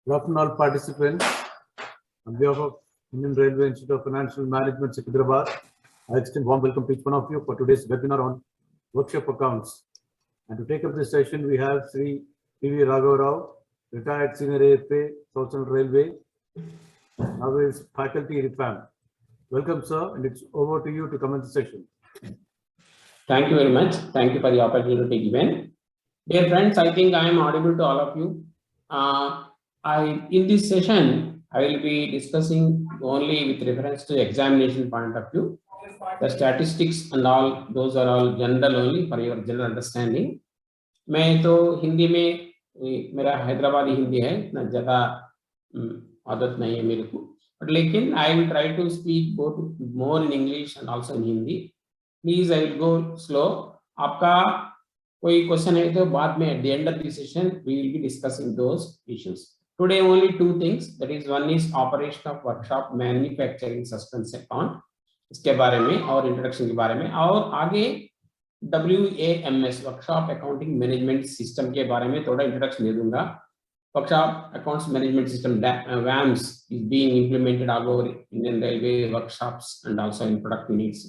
Good afternoon, all participants. On behalf of Indian Railway Institute of Financial Management, Secunderabad, I extend warm welcome to each one of you for today's webinar on workshop accounts. And to take up this session, we have Shri Raghava Rao, retired senior AFA, Southern Railway, now is faculty IRIFM. Welcome, sir, and it's over to you to commence the session. Thank you very much. Thank you for the opportunity given. Dear friends, I think I am audible to all of you. In this session, I will be discussing only with reference to examination point of view. The statistics and all, those are all general only for your general understanding. मैं तो हिंदी में मेरा हैदराबादी हिंदी है, इतना ज़्यादा आदत नहीं है मेरे को, but लेकिन I will try to speak both more in English and also in Hindi. Please, I will go slow. आपका कोई क्वेश्चन है तो बाद में at the end of the session we will be discussing those issues. Today only two things, that is one is operation of workshop manufacturing suspense account, इसके बारे में और इंट्रोडक्शन के बारे में, और आगे WAMS workshop accounting management system के बारे में थोड़ा इंट्रोडक्शन दे दूंगा. Workshop accounts management system WAMS is being implemented all over Indian Railway workshops and also in product units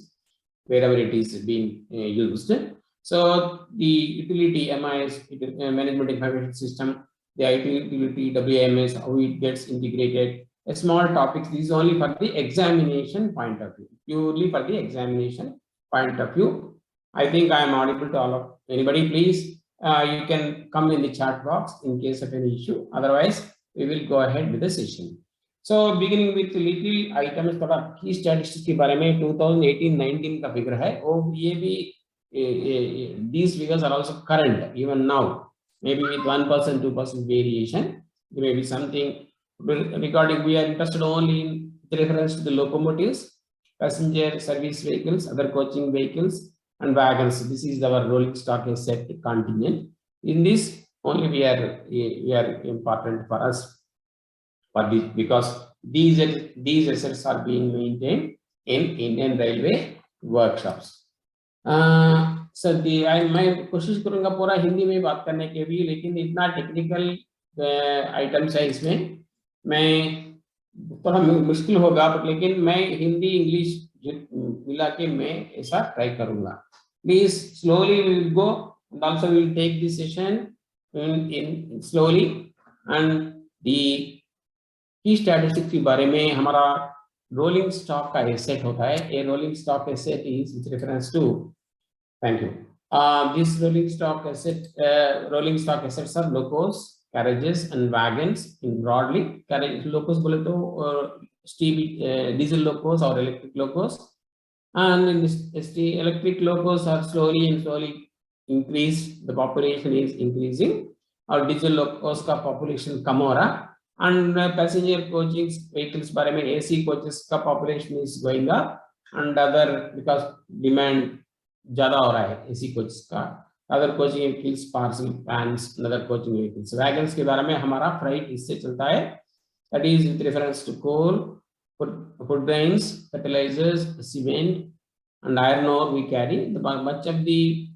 wherever it is being used. So the utility MIS management information system, the IT utility WAMS, how it gets integrated, a small topics. This is only for the examination point of view, purely for the examination point of view. I think I am audible to all of anybody. Please, you can come in the chat box in case of any issue. Otherwise, we will go ahead with the session. So beginning with little items, थोड़ा key statistics के बारे में 2018-19 का figure है, और ये भी these figures are also current even now, maybe with 1%, 2% variation. There may be something regarding, we are interested only in reference to the locomotives, passenger service vehicles, other coaching vehicles, and wagons. This is our rolling stock asset contingent. In this only we are important for us for this, because these assets are being maintained in Indian Railway workshops. Sir मैं कोशिश करूंगा पूरा हिंदी में बात करने के भी, लेकिन इतना टेक्निकल आइटम्स है इसमें, मैं थोड़ा मुश्किल होगा, बट लेकिन मैं हिंदी इंग्लिश मिला के मैं ऐसा ट्राई करूंगा. Please slowly we will go and also we will take this session in slowly. And the key statistics के बारे में, हमारा रोलिंग स्टॉक का एसेट होता है. A rolling stock asset is with reference to, thank you, this rolling stock assets are locos, carriages and wagons in broadly. Carriage locos बोले तो diesel locos or electric locos, and in this electric locos are slowly increase, the population is increasing, और diesel locos का population कम हो रहा, and passenger coaching vehicles बारे में AC coaches का population is going up, and other because demand ज़्यादा हो रहा है AC coaches का, other coaching vehicles, parcel vans, other coaching vehicles. Wagons के बारे में हमारा freight इससे चलता है, that is with reference to coal, food grains, fertilizers, cement and iron ore we carry. Much of the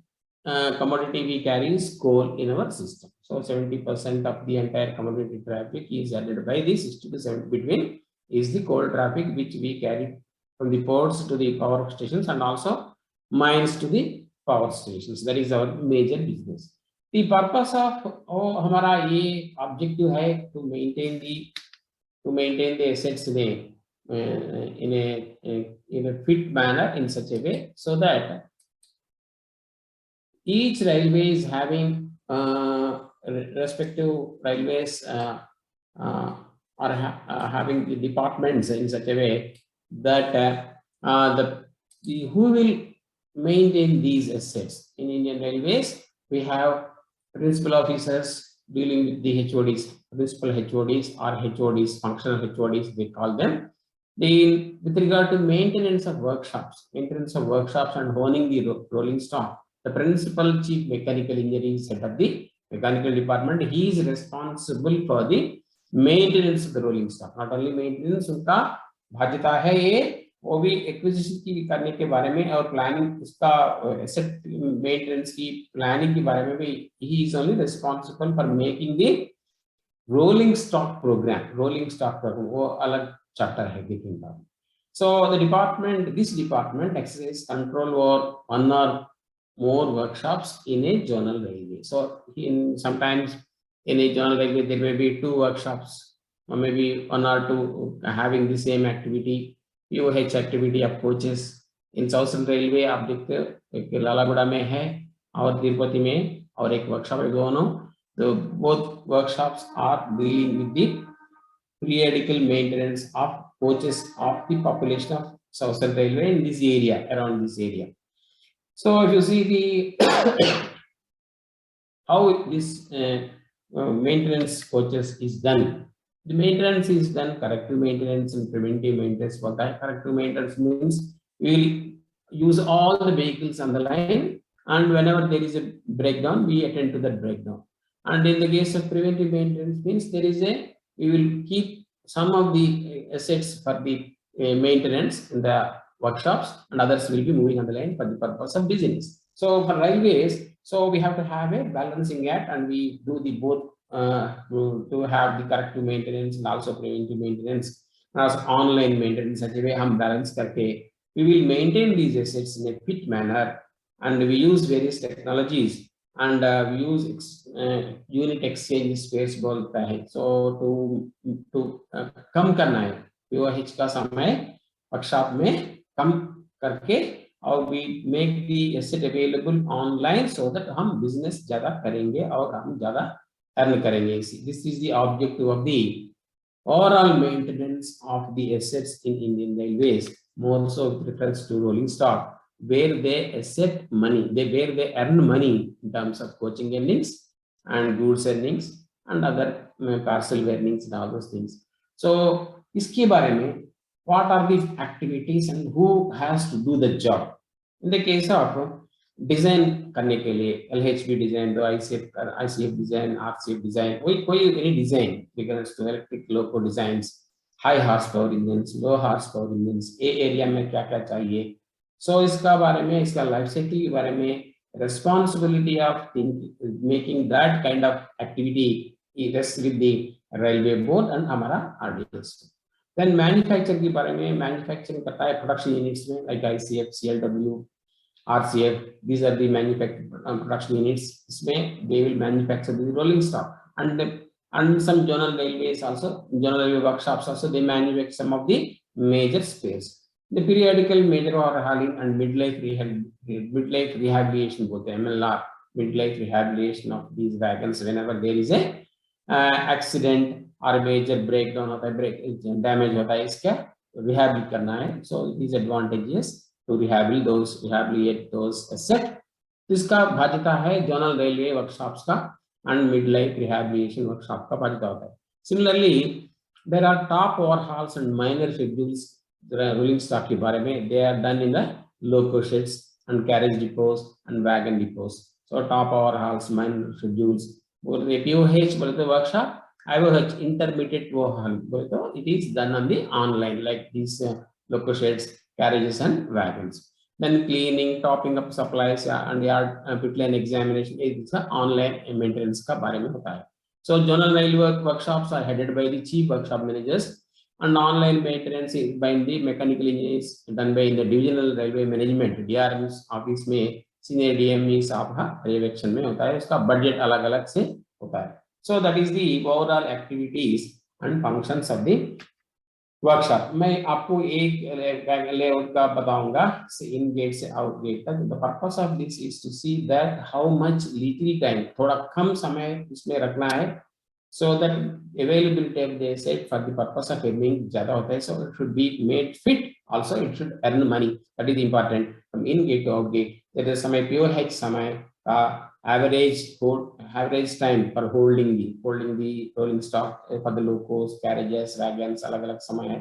commodity we carry is coal in our system. So 70% of the entire commodity traffic is added by the 60 to 70 between is the coal traffic, which we carry from the ports to the power stations and also mines to the power stations. That is our major business. The purpose of हमारा ये objective है to maintain the assets in a fit manner, in such a way so that each railway is having respective railways are having the departments in such a way that who will maintain these assets. In Indian Railways, we have principal officers dealing with the HODs, principal HODs or HODs, functional HODs, we call them. With regard to maintenance of workshops and owning the rolling stock, the principal chief mechanical engineer is head of the mechanical department. He is responsible for the maintenance of the rolling stock. Not only maintenance, उनका बाध्यता है ये, वो भी acquisition की करने के बारे में और प्लानिंग, उसका एसेट मेंटेनेंस की प्लानिंग के बारे में भी, he is only responsible for making the rolling stock program वो अलग chapter है देखेंगे. So the department, this department exercises control over one or more workshops in a zonal railway. So in sometimes in a zonal railway there may be 2 workshops or maybe 1 or 2 having the same activity, POH activity of coaches. In Southern Railway आप देखते हो एक लालागुड़ा में है और तिरुपति में और एक वर्कशॉप है दोनों. So both workshops are dealing with the periodical maintenance of coaches of the population of Southern Railway in this area, around this area. So if you see the how this maintenance coaches is done, the maintenance is done corrective maintenance and preventive maintenance. What that corrective maintenance means, we will use all the vehicles on the line, and whenever there is a breakdown, we attend to that breakdown. And in the case of preventive maintenance means there is a, we will keep some of the assets for the maintenance in the workshops, and others will be moving on the line for the purpose of business. So for railways, so we have to have a balancing act, and we do the both to have the corrective maintenance and also preventive maintenance, as online maintenance. Such a way हम balance करके we will maintain these assets in a fit manner, and we use various technologies, and we use unit exchange space बोलता है. So to कम करना है POH का समय workshop में कम करके, और we make the asset available online so that हम business ज़्यादा करेंगे और हम ज़्यादा earn करेंगे. This is the objective of the overall maintenance of the assets in Indian Railways, more so with reference to rolling stock, where they accept money, where they earn money in terms of coaching earnings and goods earnings and other parcel earnings and all those things. So इसके बारे में what are the activities and who has to do the job? In the case of design करने के लिए LHB design, ICF design, RCF design, कोई any design, regards to electric loco designs, high horsepower engines, low horsepower engines, a area में क्या क्या चाहिए. So इसका बारे में, इसका life cycle के बारे में, responsibility of making that kind of activity rests with the railway board and हमारा RDS. Then manufacture के बारे में, manufacturing करता है production units में, like ICF, CLW, RCF, these are the manufacturing production units. इसमें they will manufacture the rolling stock, and some zonal railways also, zonal railway workshops also, they manufacture some of the major spares. The periodical major overhauling and midlife rehabilitation बोलते हैं MLR, midlife rehabilitation of these wagons whenever there is a accident or a major breakdown होता है, damage होता है, इसका rehabilitate करना है. So these advantages to rehabilitate those assets. इसका बाध्यता है zonal railway workshops का and midlife rehabilitation workshop का बाध्यता होता है. Similarly, there are top overhauls and minor schedules. Rolling stock के बारे में, they are done in the loco sheds and carriage depots and wagon depots. So top overhauls, minor schedules. बोलते POH बोलते workshop, IOH intermediate overhaul बोलते it is done on the online, like these loco sheds, carriages and wagons. Then cleaning, topping up supplies and yard pit lane examination is the online maintenance का बारे में होता है. So zonal railway workshops are headed by the chief workshop managers, and online maintenance is by the mechanical engineers done by the divisional railway management DRM's office में senior DME साहब का पर्यवेक्षण में होता है. उसका budget अलग-अलग से होता है. So that is the overall activities and functions of the workshop. मैं आपको एक लेआउट का बताऊंगा इन गेट से आउट गेट तक. The purpose of this is to see that how much little time, थोड़ा कम समय इसमें रखना है, so that availability of the asset for the purpose of earning ज्यादा होता है. So it should be made fit, also it should earn money, that is important. From in gate to out gate there is समय POH समय का average time for holding the rolling stock for the locos, carriages, wagons, अलग-अलग समय है.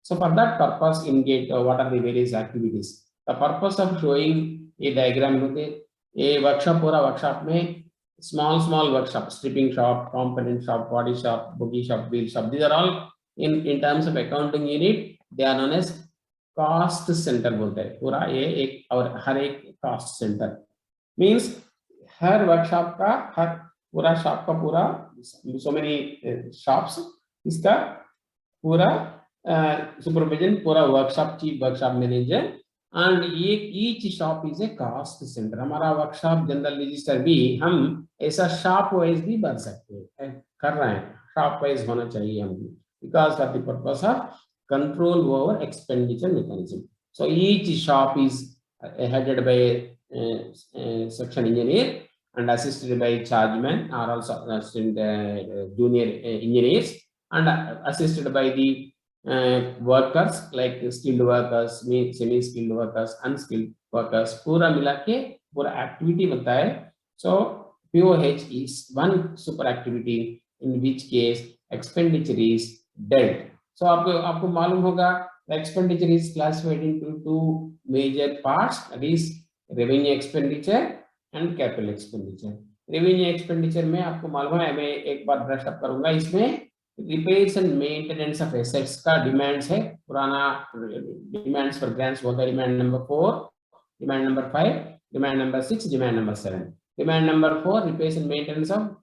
So for that purpose in gate what are the various activities? The purpose of showing a diagram होते a workshop, पूरा workshop में small workshop, stripping shop, component shop, body shop, bogie shop, wheel shop, these are all in terms of accounting unit they are known as cost center बोलते हैं. पूरा ये एक और हर एक cost center means हर workshop का, हर पूरा शॉप का पूरा so many shops. इसका पूरा supervision पूरा workshop chief workshop manager and ये each shop is a cost center. हमारा workshop general register भी हम ऐसा shop wise भी बन सकते हैं, कर रहे हैं, shop wise होना चाहिए हमको, because of the purpose of control over expenditure mechanism. So each shop is headed by a section engineer and assisted by chargeman or also junior engineers and assisted by the workers like skilled workers, semi-skilled workers, unskilled workers. पूरा मिला के पूरा activity बनता है. So POH is one super activity in which case expenditure is dealt. So आपको मालूम होगा the expenditure is classified into two major parts, that is revenue expenditure and capital expenditure. Revenue expenditure में आपको मालूम है, मैं एक बार ब्रश अप करूंगा, इसमें repairs and maintenance of assets का demands है, पुराना demands for grants होता है, demand number 4, demand number 5, demand number 6, demand number 7. Demand number 4, repairs and maintenance of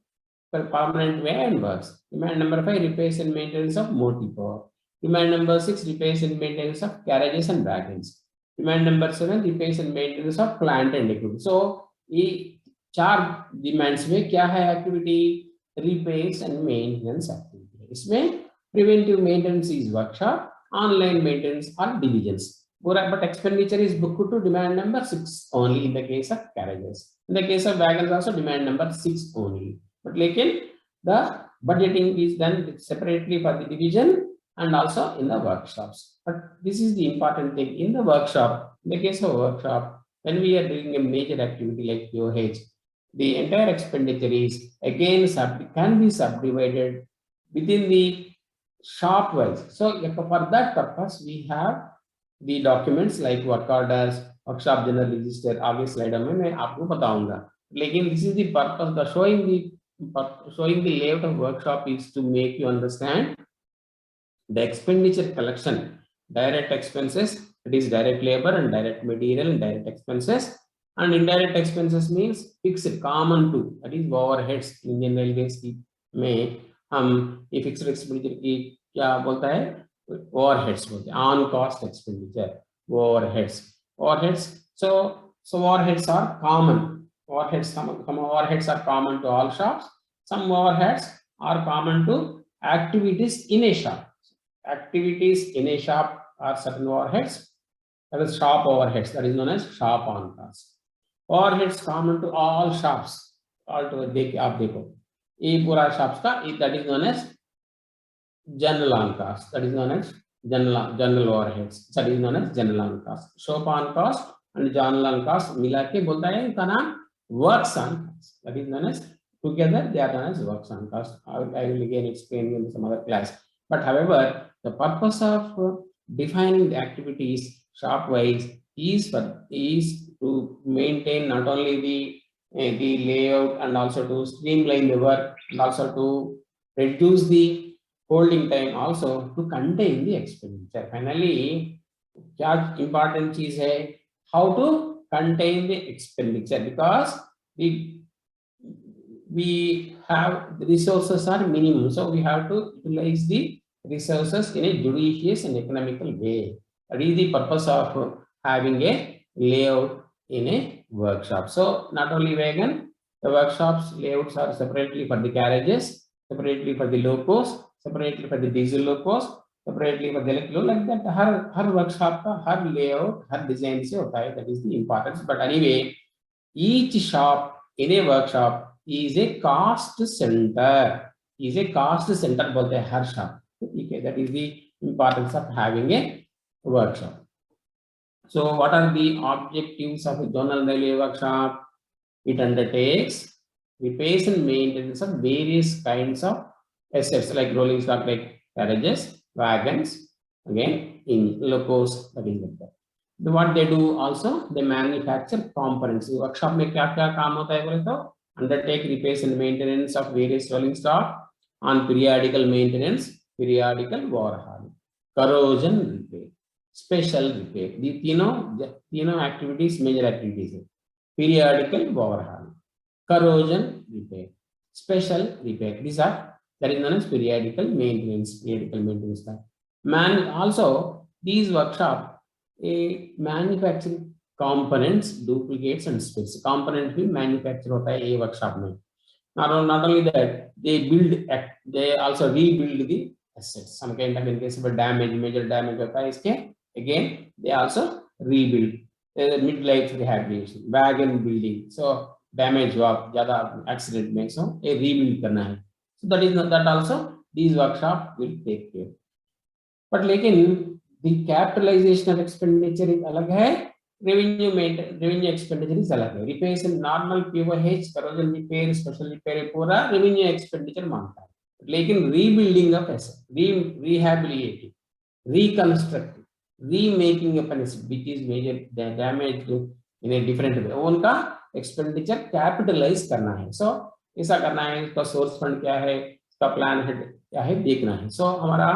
permanent way and works. Demand number 5, repairs and maintenance of motive power. Demand number 6, repairs and maintenance of carriages and wagons. Demand number 7, repairs and maintenance of plant and equipment. So ये चार demands में क्या है activity? Repairs and maintenance activity. इसमें preventive maintenance is workshop, online maintenance are divisions. But expenditure is booked to demand number 6 only in the case of carriages. In the case of wagons also demand number 6 only. But लेकिन the budgeting is done separately for the division and also in the workshops. But this is the important thing in the workshop. In the case of workshop, when we are doing a major activity like POH, the entire expenditure is again can be subdivided within the shop wise. So for that purpose, we have the documents like work orders, workshop general register. आगे slide में मैं आपको बताऊंगा. लेकिन this is the purpose. The showing the layout of workshop is to make you understand the expenditure collection, direct expenses, it is direct labor and direct material and direct expenses, and indirect expenses means fixed common to, that is overheads. Indian Railways की में हम ये fixed expenditure की क्या बोलता है, overheads बोलते हैं, on cost expenditure, overheads. So overheads are common. Some overheads are common to all shops. Some overheads are common to activities in a shop. Activities in a shop are certain overheads, that is shop overheads, that is known as shop on cost. Overheads common to all shops, all to आप देखो ये पूरा shops का, that is known as general on cost, that is known as general overheads, that is known as general on cost. Shop on cost and general on cost मिला के बोलता है इनका नाम works on cost, that is known as together they are known as works on cost. I will again explain in some other class. But however, the purpose of defining the activities shop wise is to maintain not only the layout and also to streamline the work and also to reduce the holding time, also to contain the expenditure. Finally, क्या important चीज है, how to contain the expenditure, because we have the resources are minimum, so we have to utilize the resources in a judicious and economical way. That is the purpose of having a layout in a workshop. So not only wagon, the workshops layouts are separately for the carriages, separately for the locos, separately for the diesel locos, separately for the electric, like that. Her workshop का हर layout हर design से होता है. That is the importance. But anyway, each shop in a workshop is a cost center. Is a cost center बोलते हैं हर shop. Okay, that is the importance of having a workshop. So what are the objectives of a zonal railway workshop? It undertakes repairs and maintenance of various kinds of assets like rolling stock, like carriages, wagons, again in locos, that is like that. What they do also, they manufacture components. Workshop में क्या-क्या काम होता है बोले तो, undertake repairs and maintenance of various rolling stock, on periodical maintenance, periodical overhaul, corrosion repair, special repair. The तीनों activities major activities है. Periodical overhaul, corrosion repair, special repair. These are that is known as periodical maintenance. Also these workshop manufacturing components, duplicates and spares. Component भी manufacture होता है ये workshop में. Not only that, they also rebuild the assets. Some kind of in case of a damage, major damage होता है इसके, again they also rebuild. Mid-life rehabilitation, wagon building. So damage हुआ, ज़्यादा accident में, so a rebuild करना है. So that is not that also these workshop will take care. But लेकिन the capitalization of expenditure is अलग है, revenue expenditure is अलग है. Repairs in normal POH, corrosion repair, special repair पूरा revenue expenditure मांगता है. लेकिन rebuilding of asset, rehabilitating, reconstructing, remaking of an asset which is major damage in a different way, उनका expenditure capitalize करना है. So ऐसा करना है, इसका source fund क्या है, इसका plan head क्या है देखना है. So हमारा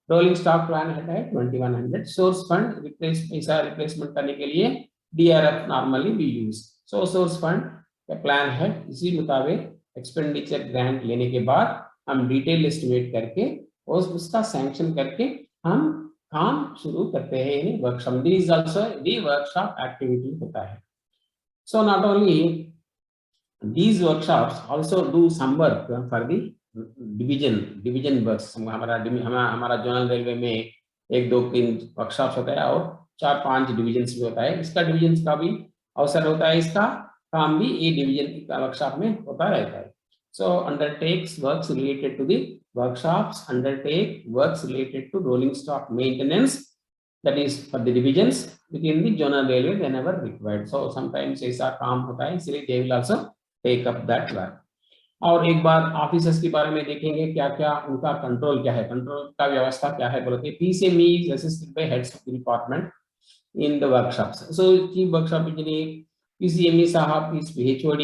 rolling stock plan head है 2100, source fund replacement करने के लिए DRF normally we use. So source fund का plan head इसी मुताबिक expenditure grant लेने के बाद हम detail estimate करके उसका sanction करके हम काम शुरू करते हैं. Workshop this is also the workshop activity होता है. So not only these workshops also do some work for the division works. हमारा जोनल रेलवे में 1-2-3 वर्कशॉप्स होता है और 4-5 डिविजन्स भी होता है. इसका डिविजन्स का भी अवसर होता है, इसका काम भी ये डिवीजन का वर्कशॉप में होता रहता है. So undertakes works related to the workshops, undertake works related to rolling stock maintenance, that is for the divisions within the zonal railway whenever required. So sometimes ऐसा काम होता है, इसलिए they will also take up that work. और एक बार officers के बारे में देखेंगे क्या क्या उनका कंट्रोल क्या है, कंट्रोल का व्यवस्था क्या है बोलते हैं. PCME is assisted by heads of the department in the workshops. So chief workshop engineer PCME साहब is HOD,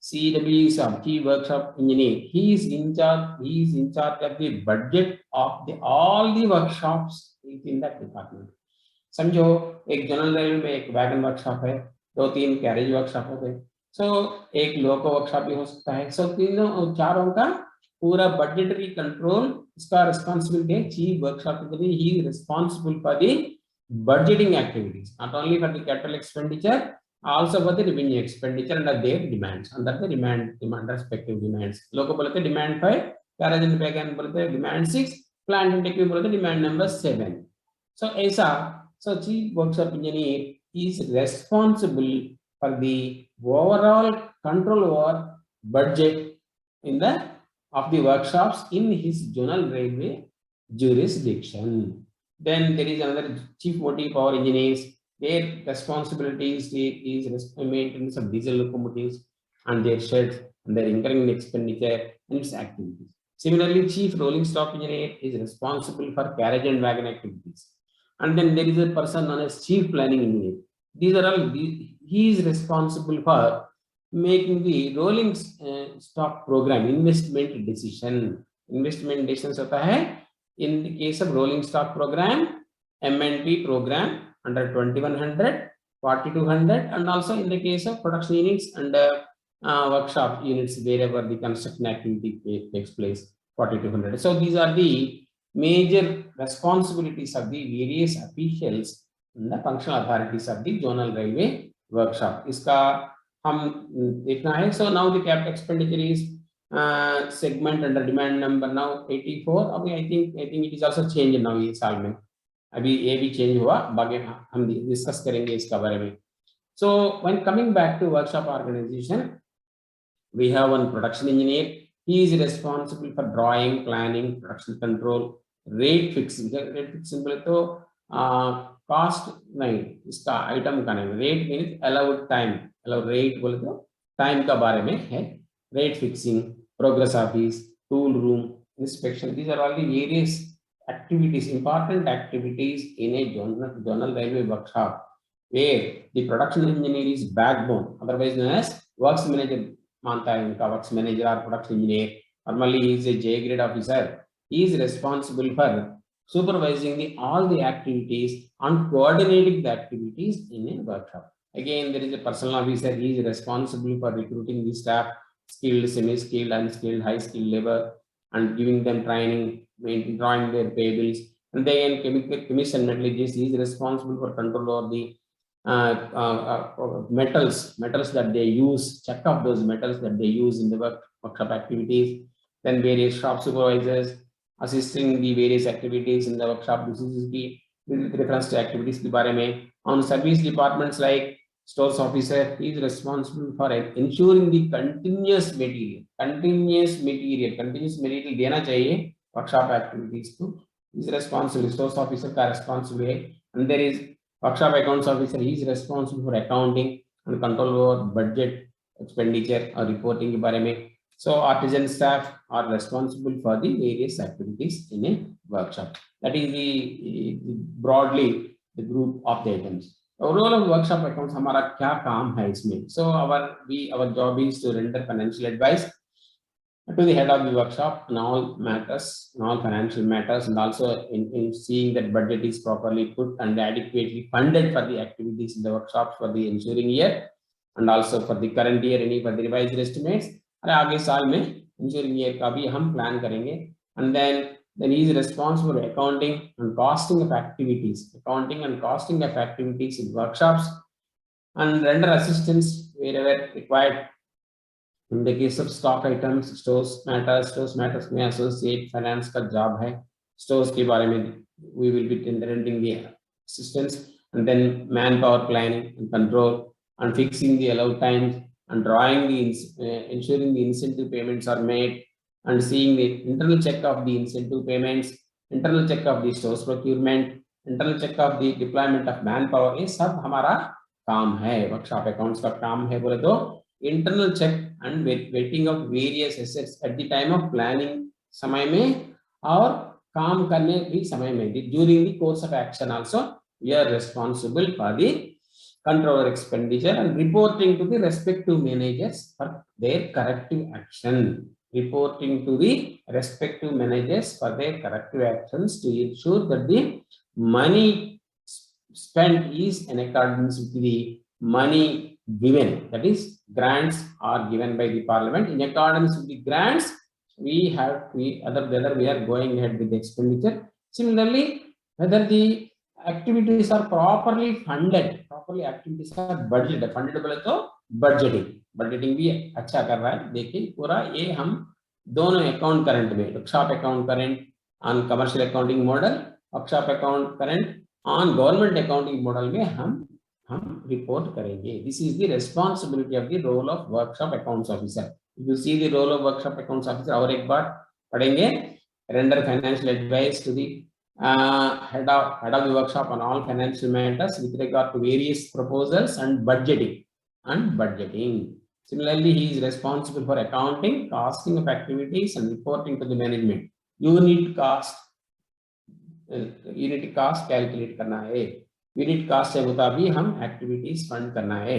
CW sub chief workshop engineer, he is in charge of the budget of all the workshops in that department. समझो एक general railway में एक wagon workshop है, 2-3 carriage workshop होते हैं, सो एक लोको workshop भी हो सकता है. सो तीनों चारों का पूरा बजटरी कंट्रोल इसका रिस्पांसिबिलिटी है chief workshop engineer. He is responsible for the budgeting activities, not only for the capital expenditure, also for the revenue expenditure under their demands, under the demand respective demands. Loco बोलते demand 5, carriage and wagon बोलते demand 6, plant and equipment बोलते demand number 7. So ऐसा, so chief workshop engineer is responsible for the overall control over budget in the of the workshops in his zonal railway jurisdiction. Then there is another chief motive power engineers. Their responsibilities is maintenance of diesel locomotives and their sheds and their incurring expenditure and its activities. Similarly, chief rolling stock engineer is responsible for carriage and wagon activities. And then there is a person known as chief planning engineer. These are all, he is responsible for making the rolling stock program investment decision. Investment decisions होता है in the case of rolling stock program, M&P program under 2100, 4200, and also in the case of production units and workshop units wherever the construction activity takes place, 4200. So these are the major responsibilities of the various officials and the functional authorities of the zonal railway workshop. इसका हम देखना है. So now the capital expenditure is segment under demand number now 84. अभी I think it is also changed now ये साल में, अभी ये भी change हुआ, बाकी हम discuss करेंगे इसका बारे में. So when coming back to workshop organization, we have one production engineer. He is responsible for drawing, planning, production control, rate fixing. Rate fixing बोले तो cost नहीं, इसका item का नहीं, rate means allowed time, allowed rate बोले तो time का बारे में है. Rate fixing, progress office, tool room, inspection. These are all the various activities, important activities in a zonal railway workshop, where the production engineer is backbone, otherwise known as works manager. मानता है इनका works manager or production engineer. Normally he is a J grade officer. He is responsible for supervising all the activities and coordinating the activities in a workshop. Again, there is a personnel officer. He is responsible for recruiting the staff skilled, semi-skilled, unskilled, high-skilled labor, and giving them training, drawing their pay bills. And then chemist and metallurgist is responsible for control over the metals that they use, check of those metals that they use in the workshop activities. Then various shop supervisors assisting the various activities in the workshop. This is the reference to activities के बारे में. On service departments like stores officer, he is responsible for ensuring the continuous material देना चाहिए workshop activities को. He is responsible. Stores officer का responsible है. And there is workshop accounts officer. He is responsible for accounting and control over budget, expenditure or reporting के बारे में. So artisan staff are responsible for the various activities in a workshop. That is the broadly the group of the items. The role of workshop accounts हमारा क्या काम है इसमें? So our job is to render financial advice to the head of the workshop on all matters, on all financial matters, and also in seeing that budget is properly put and adequately funded for the activities in the workshops for the ensuing year, and also for the current year any for the revised estimates. और आगे साल में ensuing year का भी हम plan करेंगे. And then he is responsible for accounting and costing of activities, in workshops, and render assistance wherever required. In the case of stock items, stores matters में associate finance का job है. Stores के बारे में we will be rendering the assistance. And then manpower planning and control and fixing the allowed times and drawing the ensuring the incentive payments are made and seeing the internal check of the incentive payments, internal check of the stores procurement, internal check of the deployment of manpower. ये सब हमारा काम है. Workshop accounts का काम है बोले तो internal check and weighting of various assets at the time of planning समय में और काम करने भी समय में. During the course of action also we are responsible for the control of expenditure and reporting to the respective managers for their corrective action. Reporting to the respective managers for their corrective actions to ensure that the money spent is in accordance with the money given, that is grants are given by the parliament. In accordance with the grants, we are going ahead with the expenditure. Similarly, whether the activities are properly funded, activities are budgeted, funded बोले तो budgeting भी अच्छा कर रहा है. देखिए पूरा ये हम दोनों अकाउंट करंट में, workshop account current on commercial accounting model, workshop account current on government accounting model में हम रिपोर्ट करेंगे. This is the responsibility of the role of workshop accounts officer. You see the role of workshop accounts officer और एक बार पढ़ेंगे. Render financial advice to the head of the workshop on all financial matters with regard to various proposals and budgeting. Similarly, he is responsible for accounting, costing of activities and reporting to the management. Unit cost calculate करना है. Unit cost से मुताबिक हम activities fund करना है.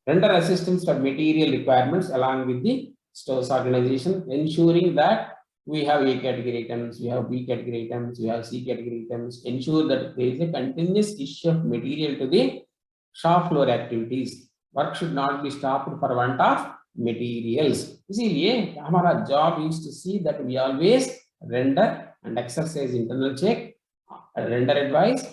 Render assistance for material requirements along with the stores organization, ensuring that we have A category items, we have B category items, we have C category items. Ensure that there is a continuous issue of material to the shop floor activities. Work should not be stopped for want of materials. इसीलिए हमारा job is to see that we always render and exercise internal check, render advice,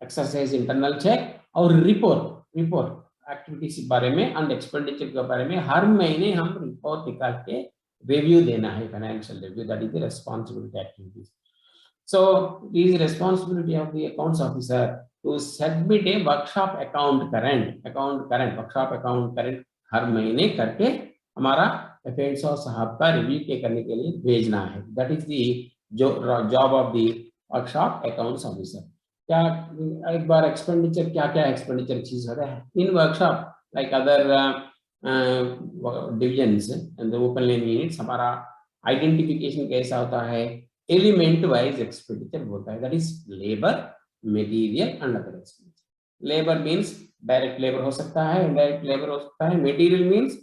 exercise internal check और report activities के बारे में and expenditure के बारे में हर महीने हम report निकाल के review देना है, financial review. That is the responsibility activities. So it is responsibility of the accounts officer to submit a workshop account current workshop account current हर महीने करके हमारा अफेयर्स और साहब का रिव्यू के करने के लिए भेजना है. That is the job of the workshop accounts officer. क्या एक बार एक्सपेंडिचर क्या एक्सपेंडिचर चीज होता है इन workshop like other divisions and the open lane units. हमारा identification कैसा होता है, element wise expenditure होता है. That is labor, material and other expenditure. Labor means direct labor हो सकता है, indirect labor हो सकता है. Material means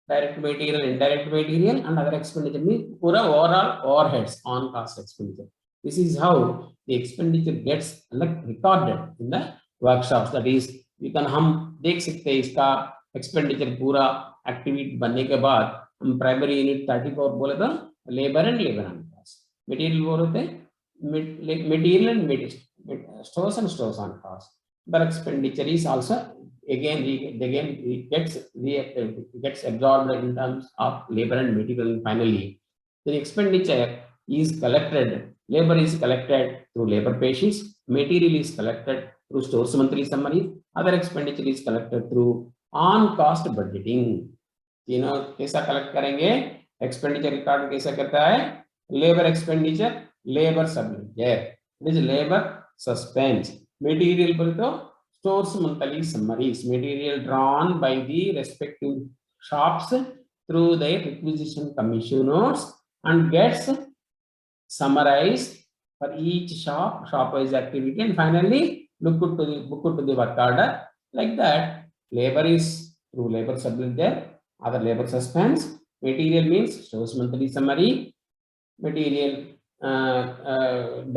direct material, indirect material and other expenditure means पूरा overall overheads on cost expenditure. This is how the expenditure gets recorded in the workshops. That is हम देख सकते हैं इसका एक्सपेंडिचर पूरा एक्टिविटी बनने के बाद हम प्राइमरी यूनिट 34 बोले तो labour and labour on cost, material बोलते material and stores and stores on cost. The expenditure is also again gets absorbed in terms of labor and material. Finally, the expenditure is collected. Labor is collected through labor pay sheets. Material is collected through stores monthly summary. Other expenditure is collected through on cost budgeting. तीनों कैसा collect करेंगे? Expenditure record कैसा करता है? Labour expenditure, labour subledger, it is labour suspense. Material बोले तो stores monthly summaries, material drawn by the respective shops through their requisition commission notes and gets summarized for each shop-wise activity, and finally booked to the work order. Like that, labor is through labor subledger, other labor suspense. Material means stores monthly summary, material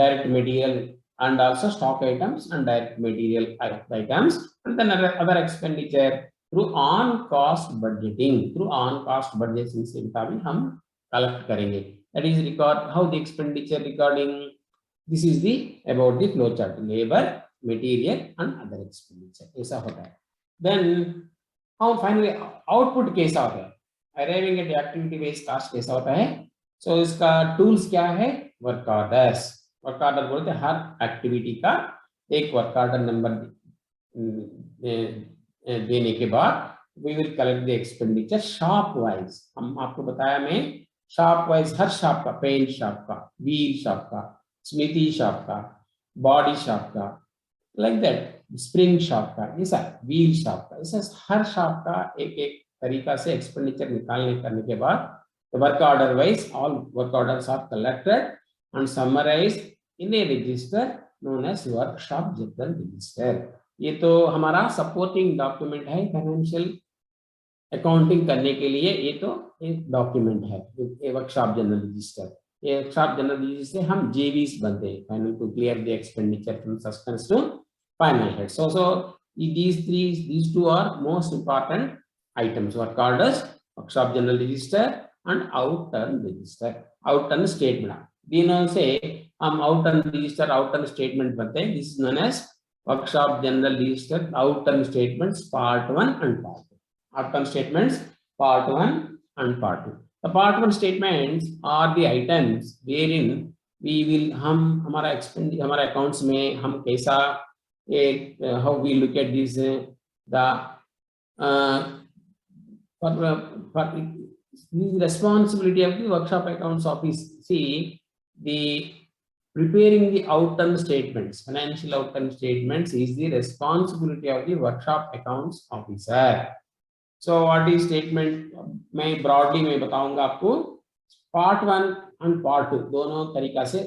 direct material and also stock items and direct material items, and then other expenditure through on cost budgeting. Through on cost budgeting से भी हम collect करेंगे. That is record how the expenditure recording. This is the about the flow chart. Labor, material and other expenditure ऐसा होता है. Then how finally output कैसा होता है? Arriving at the activity based cost कैसा होता है? So इसका tools क्या है? Work orders. वर्क ऑर्डर बोलते हैं हर एक्टिविटी का एक वर्क ऑर्डर नंबर देने के बाद we will collect the expenditure shop wise. हम आपको बताया मैं शॉप वाइज हर शॉप का, पेंट शॉप का, व्हील शॉप का, स्मिथी शॉप का, बॉडी शॉप का, लाइक दैट स्प्रिंग शॉप का, ऐसा व्हील शॉप का, ऐसा हर शॉप का एक एक तरीका से एक्सपेंडिचर निकालने करने के बाद work order wise all work orders are collected and summarized in a register known as workshop general register. ये तो हमारा सपोर्टिंग डॉक्यूमेंट है फाइनेंशियल अकाउंटिंग करने के लिए. ये तो एक डॉक्यूमेंट है, ये वर्कशॉप जनरल रजिस्टर. ये वर्कशॉप जनरल रजिस्टर हम जेवीस बनते हैं, final to clear the expenditure from suspense to final head. So these two are most important items: work orders, workshop general register and out-turn register, out-turn statement. तीनों से हम out-turn register, out-turn statement बनते हैं. This is known as workshop general register outturn statements part 1 and part 2. Outturn statements part 1 and part 2. The part 1 statements are the items wherein we will हमारा accounts में हम कैसा how we look at this the responsibility of the workshop accounts office. See, the preparing the out-turn statements, financial out-turn statements is the responsibility of the workshop accounts officer. So what is statement? मैं broadly मैं बताऊंगा आपको. Part 1 and part 2 दोनों तरीका से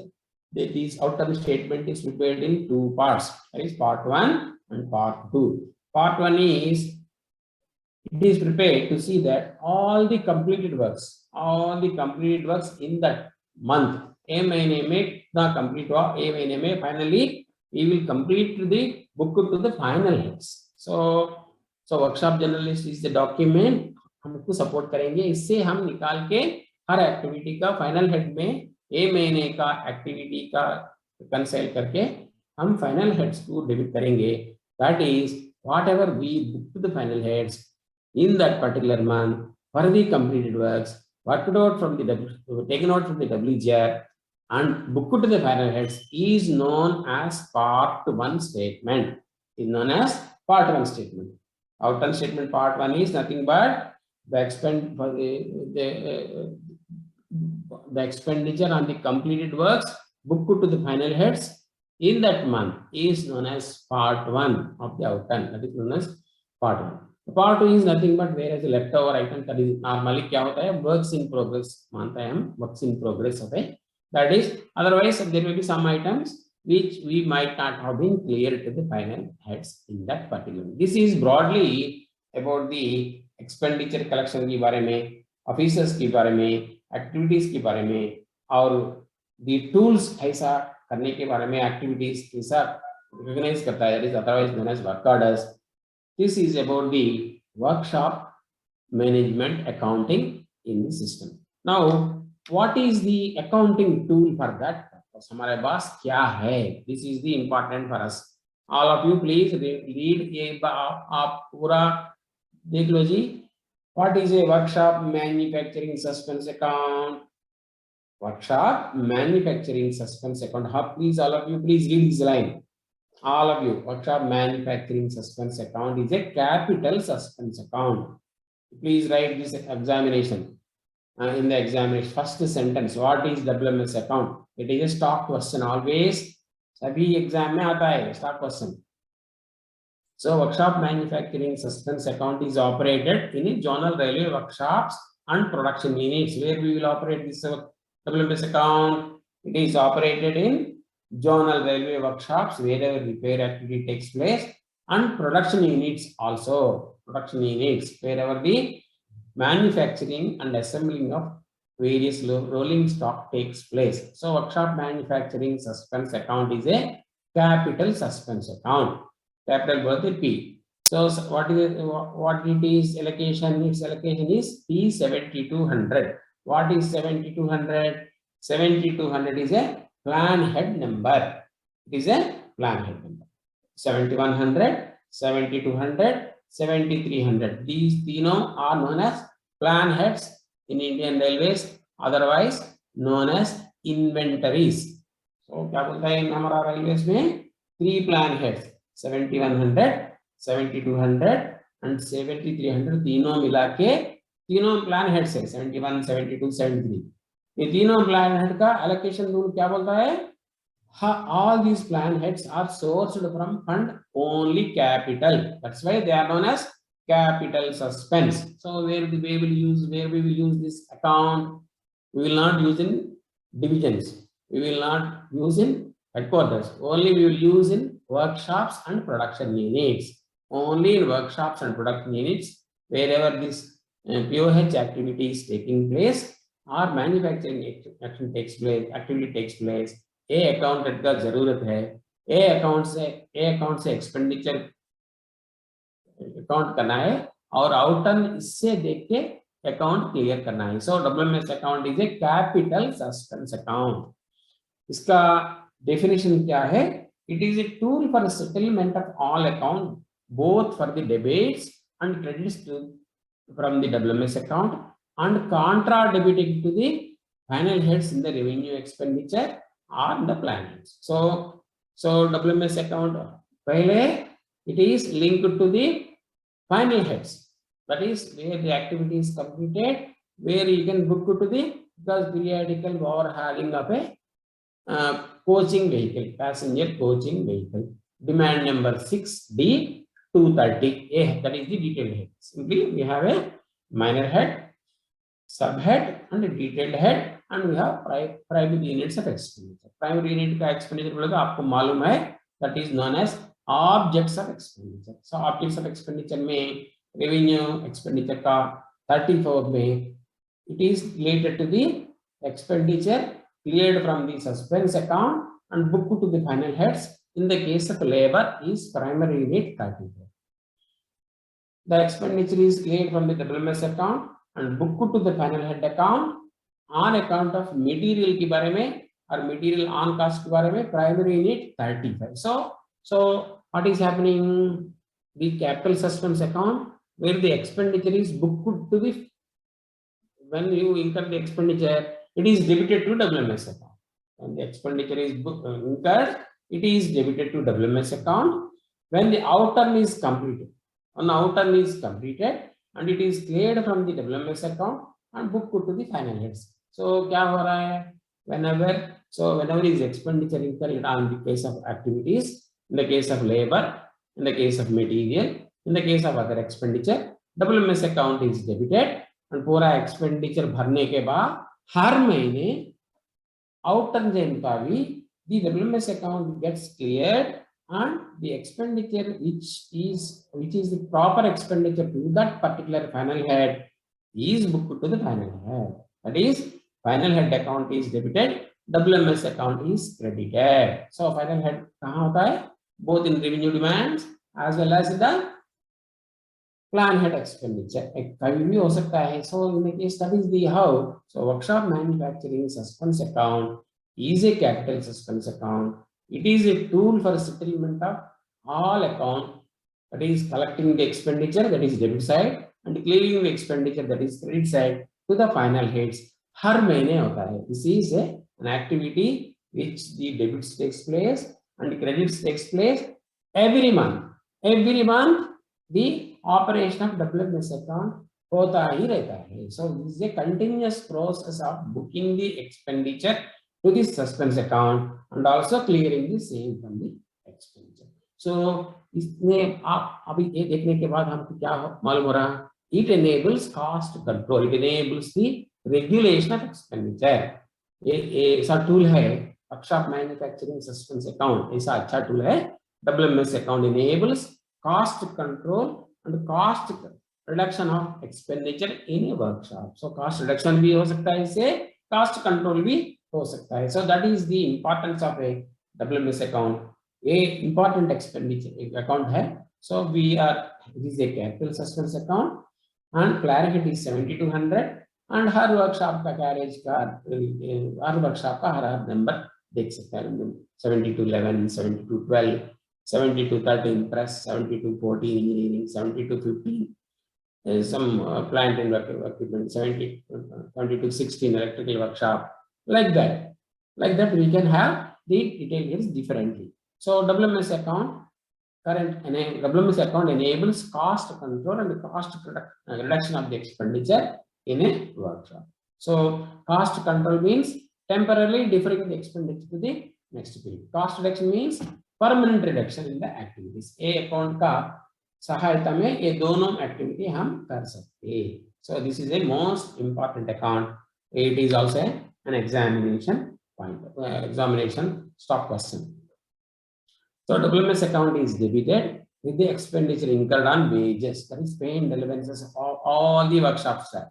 this out-turn statement is prepared in two parts. That is part 1 and part 2. Part 1 is it is prepared to see that all the completed works in that month, A महीने में कितना complete हुआ, A महीने में finally we will complete the book to the final heads. So workshop journalist is the document हमको support करेंगे. इससे हम निकाल के हर एक्टिविटी का फाइनल हेड में A महीने का एक्टिविटी का कंसाइल करके हम फाइनल हेड्स को डेबिट करेंगे. That is whatever we book to the final heads in that particular month for the completed works, taken out from the WGR and booked to the final heads is known as part 1 statement. Is known as part 1 statement. Out-turn statement part 1 is nothing but the expenditure on the completed works booked to the final heads in that month is known as part 1 of the out-turn. That is known as part 1. Part 2 is nothing but whereas the leftover item that is normally क्या होता है works in progress मानते हैं हम, works in progress होते हैं. That is otherwise there may be some items which we might not have been clear to the final heads in that particular. This is broadly about the expenditure collection के बारे में, officers के बारे में, activities के बारे में और the tools ऐसा करने के बारे में, activities कैसा recognize करता है, that is otherwise known as work orders. This is about the workshop management accounting in the system. Now, what is the accounting tool for that? हमारे पास क्या है? This is the important for us. All of you please read ये आप पूरा देख लो जी. What is a workshop manufacturing suspense account? Workshop manufacturing suspense account. Please, all of you, please read this line. All of you, workshop manufacturing suspense account is a capital suspense account. Please write this examination. In the examination, first sentence, what is WMS account? It is a stock question always. सभी exam में आता है stock question. So workshop manufacturing suspense account is operated in a zonal railway workshops and production units. Where we will operate this WMS account? It is operated in zonal railway workshops wherever repair activity takes place, and production units also. Production units wherever the manufacturing and assembling of various rolling stock takes place. So workshop manufacturing suspense account is a capital suspense account. Capital birth P. So what it is allocation? Its allocation is P7200. What is 7200? 7200 is a plan head number. It is a plan head number. 7100, 7200, 7300. These तीनों are known as plan heads in Indian Railways, otherwise known as inventories. So क्या बोलता है हमारा railways में 3 plan heads 7100, 7200 and 7300 तीनों मिला के तीनों plan heads है 71, 72, 73. ये तीनों plan head का allocation rule क्या बोलता है? All these plan heads are sourced from fund only capital. That's why they are known as capital suspense. So where we will use this account, we will not use in divisions. We will not use in headquarters. Only we will use in workshops and production units. Only in workshops and production units, wherever this POH activity is taking place or manufacturing action takes place, activity takes place. A accountant का जरूरत है, ए account से expenditure account करना है और आउटर्न इससे देख के अकाउंट क्लियर करना है. So WMS account is a capital suspense account. इसका डेफिनेशन क्या है? It is a tool for settlement of all account both for the debits and credits from the WMS account and contra debiting to the final heads in the revenue expenditure on the plans. So WMS account pehle it is linked to the final heads. That is where the activity is completed, where you can book to the because periodical overhauling of a coaching vehicle, passenger coaching vehicle. Demand number 6D 230. That is the detailed head. Simply we have a minor head, subhead, and a detailed head. And we have primary units of expenditure. Primary unit का expenditure बोले तो आपको मालूम है that is known as objects of expenditure. So objects of expenditure में revenue expenditure का 34 में it is related to the expenditure cleared from the suspense account and booked to the final heads. In the case of labor is primary unit 34. The expenditure is cleared from the WMS account and booked to the final head account on account of material के बारे में और material on cost के बारे में primary unit 35. So what is happening? The capital suspense account where the expenditure is booked to the when you incur the expenditure, it is debited to WMS account. When the expenditure is incurred, it is debited to WMS account. When the outturn is completed, an outturn is completed and it is cleared from the WMS account and booked to the final heads. So क्या हो रहा है? Whenever is expenditure incurred on the case of activities, in the case of labor, in the case of material, in the case of other expenditure, WMS account is debited and पूरा expenditure भरने के बाद हर महीने outturn जनता भी the WMS account gets cleared and the expenditure which is the proper expenditure to that particular final head is booked to the final head. That is, final head account is debited, WMS account is credited. So final head कहाँ होता है? Both in revenue demands as well as the plan head expenditure कभी भी हो सकता है. So in the case that is the how. So workshop manufacturing suspense account is a capital suspense account. It is a tool for settlement of all account, that is collecting the expenditure, that is debit side, and clearing the expenditure, that is credit side, to the final heads. हर महीने होता है. This is an activity which the debits takes place and credits takes place every month. Every month the operation of WMS account होता ही रहता है. So this is a continuous process of booking the expenditure to the suspense account and also clearing the same from the expenditure. So इसमें आप अभी ये देखने के बाद हमको क्या मालूम हो रहा? It enables cost control. It enables the regulation of expenditure. ये ऐसा टूल है वर्कशॉप मैन्युफैक्चरिंग सस्पेंस अकाउंट. ऐसा अच्छा टूल है. WMS account enables cost control and cost reduction of expenditure in a workshop. So cost reduction भी हो सकता है इससे, cost control भी हो सकता है. So that is the importance of a WMS account. A important expenditure account है. So we are, this is a capital suspense account and clarity is 7200 and her workshop का कैरेज का हर workshop का हर number देख सकते हैं. 7211, 7212, 7213 press, 7214 engineering, 7215 some plant and equipment, 7216 electrical workshop, like that. Like that we can have the details differently. So WMS account WMS account enables cost control and cost reduction of the expenditure in a workshop. So cost control means temporarily deferring the expenditure to the next period. Cost reduction means permanent reduction in the activities. A account का सहायता में ये दोनों activity हम कर सकते हैं. So this is a most important account. It is also an examination point, examination stop question. So WMS account is debited with the expenditure incurred on wages, that is pay and allowances of all the workshop staff.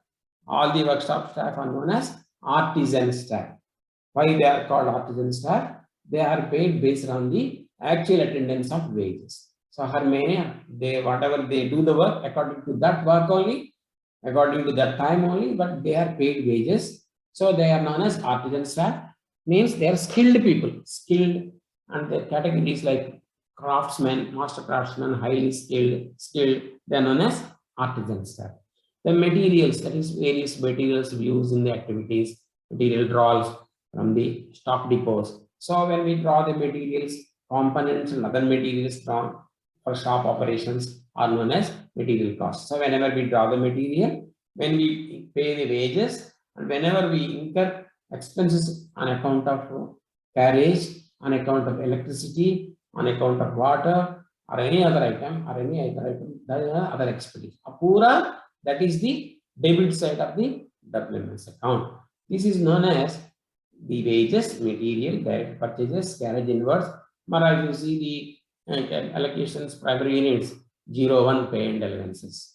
All the workshop staff are known as artisan staff. Why they are called artisan staff? They are paid based on the actual attendance of wages. So हर महीने they whatever they do the work according to that work only, according to that time only, but they are paid wages. So they are known as artisan staff. Means they are skilled people, skilled. And the categories like craftsmen, master craftsmen, highly skilled, they are known as artisan staff. The materials, that is various materials used in the activities, material draws from the stock depots. So when we draw the materials, components and other materials drawn for shop operations are known as material costs. So whenever we draw the material, when we pay the wages, and whenever we incur expenses on account of carriage, on account of electricity, on account of water, or any other item, that is other expenditure. Apura, that is the debit side of the WMS account. This is known as the wages, material, direct purchases, carriage inwards. Maharaj, you see the allocations, primary units, 01 pay and allowances,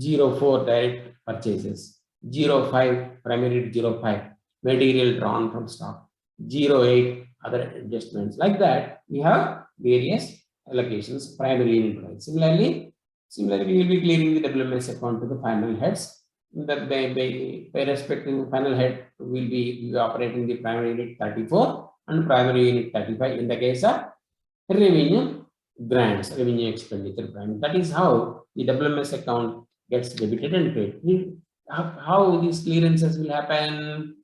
04 direct purchases, 05 primary 05 material drawn from stock, 08 other adjustments. Like that, we have various allocations, primary unit price. Similarly, we will be clearing the WMS account to the final heads. That by respect to final head, will be operating the primary unit 34 and primary unit 35 in the case of revenue grants, revenue expenditure grant. That is how the WMS account gets debited and paid. How these clearances will happen?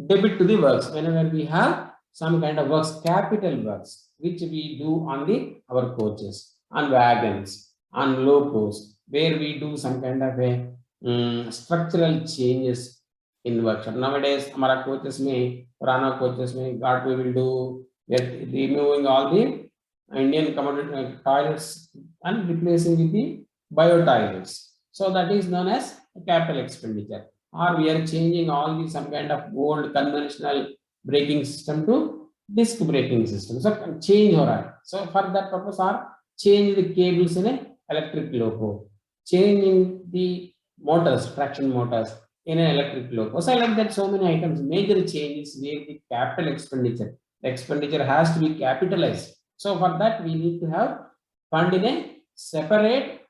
Debit to the works whenever we have some kind of works, capital works, which we do on our coaches, on wagons, on locos, where we do some kind of a structural changes in workshop. Nowadays, our coaches में, पुराना coaches में, what we will do, we are removing all the Indian commodity toilets and replacing with the bio toilets. So that is known as capital expenditure. Or we are changing all the some kind of old conventional braking system to disc braking system. So change हो रहा है. So for that purpose, are change the cables in a electric loco, changing the motors, traction motors in an electric loco. So like that, so many items, major changes where the capital expenditure, the expenditure has to be capitalized. So for that, we need to have fund in a separate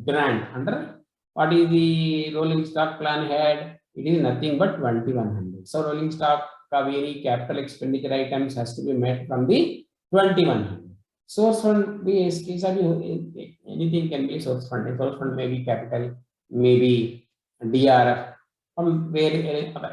grant under what is the rolling stock plan had? It is nothing but 2100. So rolling stock any capital expenditure items has to be met from the 2100. Source fund anything can be source fund. A source fund may be capital, maybe DRF, from where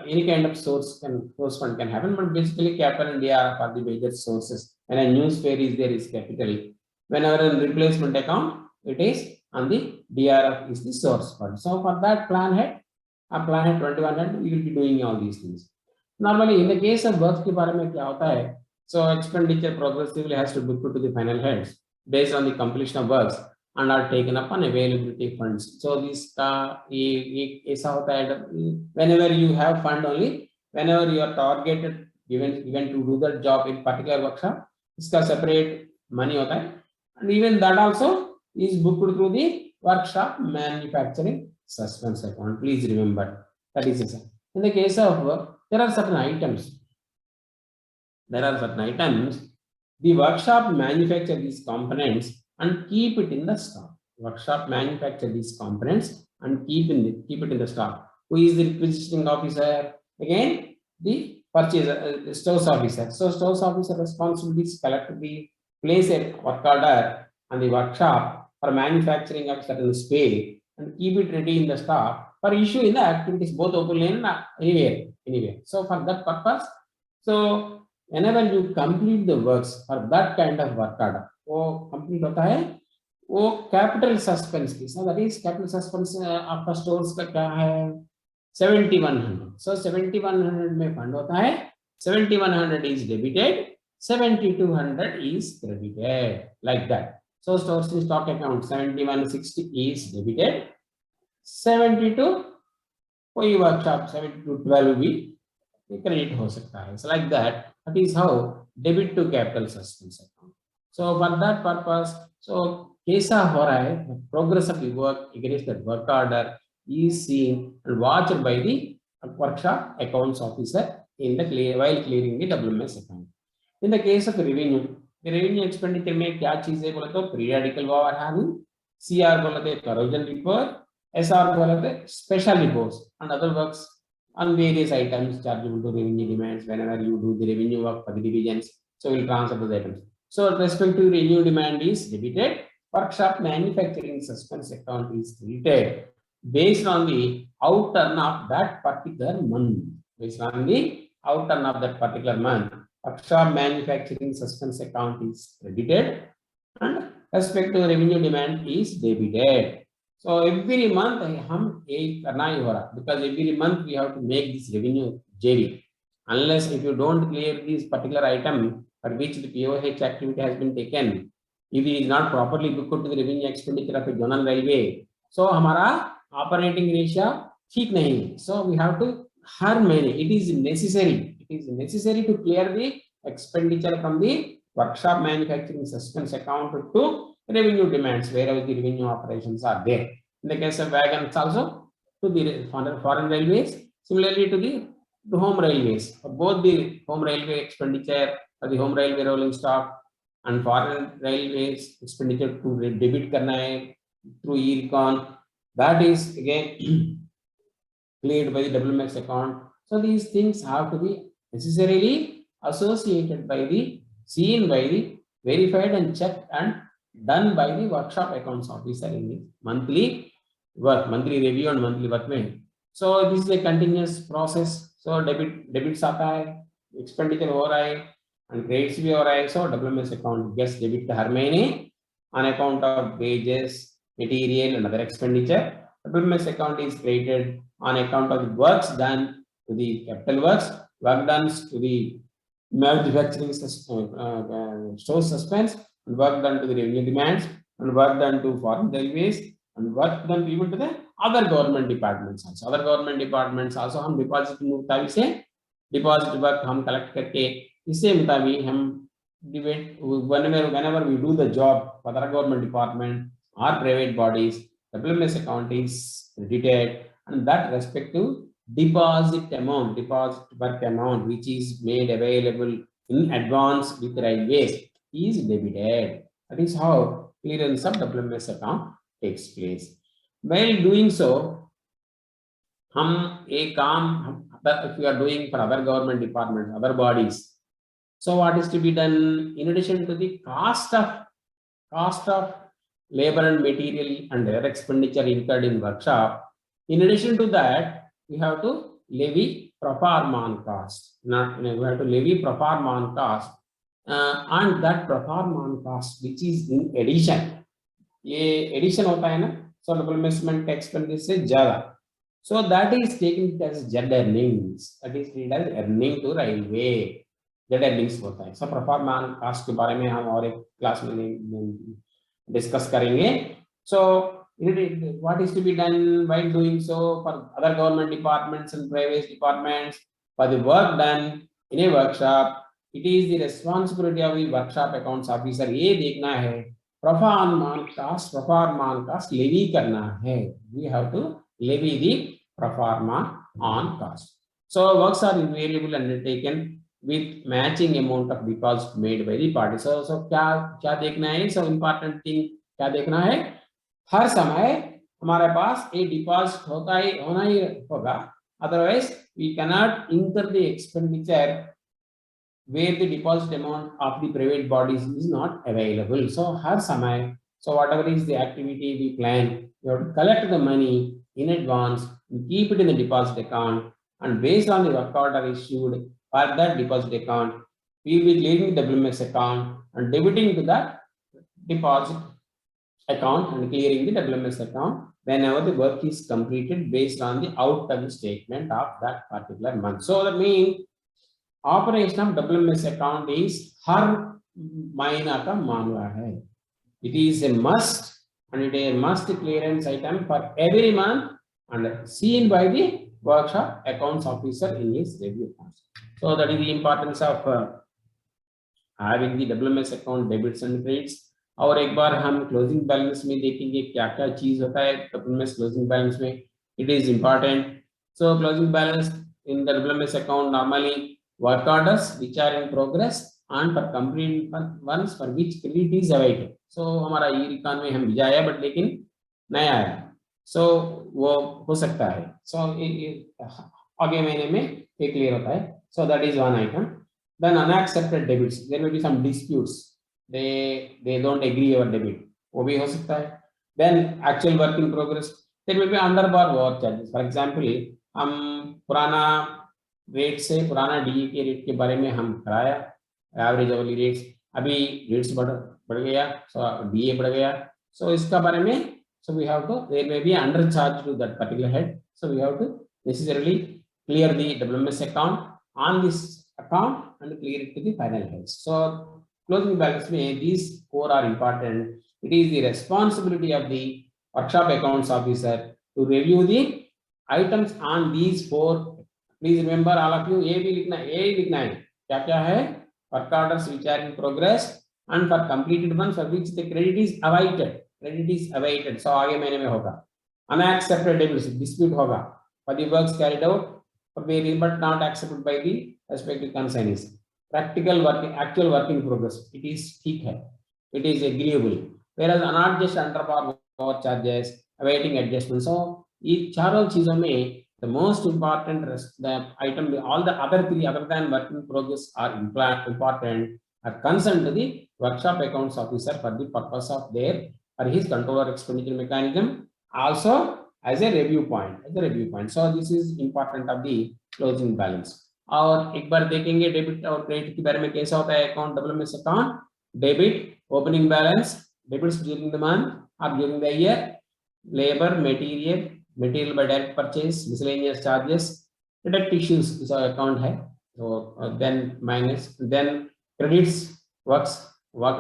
any kind of source fund can happen, but basically capital and DRF are the major sources. When a news fare is there is capital. Whenever in replacement account, it is on the DRF is the source fund. So for that plan head 2100, we will be doing all these things. Normally, in the case of works के बारे में क्या होता है? So expenditure progressively has to be put to the final heads based on the completion of works and are taken up on availability funds. So this ऐसा होता है whenever you have fund only, whenever you are targeted given to do the job in particular workshop, इसका separate money होता है, and even that also is booked through the workshop manufacturing suspense account. Please remember that is it. In the case of work, there are certain items. The workshop manufacture these components and keep it in the stock. Workshop manufacture these components and keep it in the stock. Who is the requisitioning officer? Again, the purchaser, stores officer. So stores officer responsibilities collectively place a work order on the workshop for manufacturing of certain spare and keep it ready in the stock for issue in the activities, both open and anywhere. So for that purpose, so whenever you complete the works for that kind of work order, वो complete होता है, वो capital suspense की, so that is capital suspense आपका stores का क्या है 7100. So 7100 में fund होता है, 7100 is debited, 7200 is credited, like that. So stores in stock account 7160 is debited, 72 कोई workshop 7212 भी credit हो सकता है. So like that. That is how debit to capital suspense account. So for that purpose, so कैसा हो रहा है, the progress of the work against that work order is seen and watched by the workshop accounts officer in the while clearing the WMS account. In the case of revenue, the revenue expenditure में क्या चीजें बोले तो periodical war having, CR बोले तो corrosion report, SR बोले तो special reports and other works on various items chargeable to revenue demands. Whenever you do the revenue work for the divisions, so we'll transfer those items. So respective revenue demand is debited, workshop manufacturing suspense account is credited based on the outturn of that particular month. Based on the outturn of that particular month, workshop manufacturing suspense account is credited and respective revenue demand is debited. So every month हम एक करना ही हो रहा, because every month we have to make this revenue JV. Unless if you don't clear this particular item for which the POH activity has been taken, if it is not properly booked to the revenue expenditure of a zonal railway, so हमारा operating ratio ठीक नहीं. So we have to हर महीने it is necessary to clear the expenditure from the workshop manufacturing suspense account to revenue demands wherever the revenue operations are there. In the case of wagons also to the foreign railways, similarly to the home railways. For both the home railway expenditure or the home railway rolling stock and foreign railways expenditure to debit करना है through e-recon, that is again cleared by the WMS account. So these things have to be necessarily associated by the seen by the verified and checked and done by the workshop accounts officer in the monthly review and monthly work में. So this is a continuous process. So debits आता है, expenditure हो रहा है and credits भी हो रहा है. So WMS account gets debit हर महीने on account of wages, material and other expenditure. WMS account is created on account of the works done to the capital works, work done to the manufacturing store suspense, and work done to the revenue demands, and work done to foreign railways, and work done even to the other government departments also. Other government departments also हम deposit मुताबिक से deposit work हम collect करके इससे मुताबिक हम whenever we do the job for other government department or private bodies, WMS account is credited and that respective deposit work amount which is made available in advance with railways is debited. That is how clearance of WMS account takes place. While doing so, if we are doing for other government departments, other bodies, so what is to be done in addition to the cost of labor and material and their expenditure incurred in workshop? In addition to that, we have to levy pro forma on cost. We have to levy pro forma on cost, and that pro forma on cost, which is in addition. ये addition होता है ना, so supplementary expenditure से ज़्यादा. So that is taken as Z earnings. That is treated as earning to railway. Z earnings होता है. So pro forma cost के बारे में हम और एक क्लास में discuss करेंगे. So what is to be done while doing so for other government departments and private departments? For the work done in a workshop, it is the responsibility of the workshop accounts officer. ये देखना है pro forma cost levy करना है. We have to levy the pro forma on cost. So works are invariably undertaken with matching amount of deposit made by the party. So क्या देखना है? So important thing क्या देखना है? हर समय हमारे पास एक डिपॉजिट होना ही होगा. Otherwise, we cannot incur the expenditure where the deposit amount of the private bodies is not available. So हर समय, so whatever is the activity we plan, you have to collect the money in advance and keep it in the deposit account, and based on the work order issued for that deposit account, we will be leaving the WMS account and debiting to that deposit account and clearing the WMS account whenever the work is completed based on the outcome statement of that particular month. So that means operation of WMS account is हर महीना का मामला है. It is a must, and it is a must clearance item for every month and seen by the workshop accounts officer in his review. So that is the importance of having the WMS account debits and credits. और एक बार हम closing balance में देखेंगे क्या क्या चीज होता है WMS क्लोजिंग बैलेंस में. It is important. So closing balance in the WMS account normally work orders which are in progress and for complete ones for which credit is awaited. So हमारा IRIFM में हम भिजाया but लेकिन नहीं आया. So वो हो सकता है. So आगे महीने में ये क्लियर होता है. So that is one item. Then unaccepted debits. There may be some disputes. They don't agree our debit. वो भी हो सकता है. Then actual work in progress. There may be underbar work charges. For example, हम पुराना rate से पुराना DE के रेट के बारे में हम कराया एवरेज अवर्ली रेट्स. अभी रेट्स बढ़ गया, so DA बढ़ गया. So इसका बारे में so we have to, there may be undercharge to that particular head. So we have to necessarily clear the WMS account on this account and clear it to the final heads. So closing balance में these four are important. It is the responsibility of the workshop accounts officer to review the items on these four. Please remember all of you, A भी लिखना है. क्या क्या है? Work orders which are in progress and for completed ones for which the credit is awaited. Credit is awaited. So आगे महीने में होगा. Unaccepted debits, dispute होगा for the works carried out for various but not accepted by the respective consignees. Practical working, actual work in progress. It is ठीक है. It is agreeable. Whereas not just underbar work charges, awaiting adjustment. So ये चारों चीजों में the most important the item, all the other three other than work in progress are important, are concerned to the workshop accounts officer for the purpose of his controller expenditure mechanism, also as a review point. So this is important of the closing balance. और एक बार देखेंगे debit और credit के बारे में कैसा होता है account WMS account. Debit opening balance, debits during the month और during the year, labour material by direct purchase, miscellaneous charges, deduct issues is our account है. So then minus, then credits work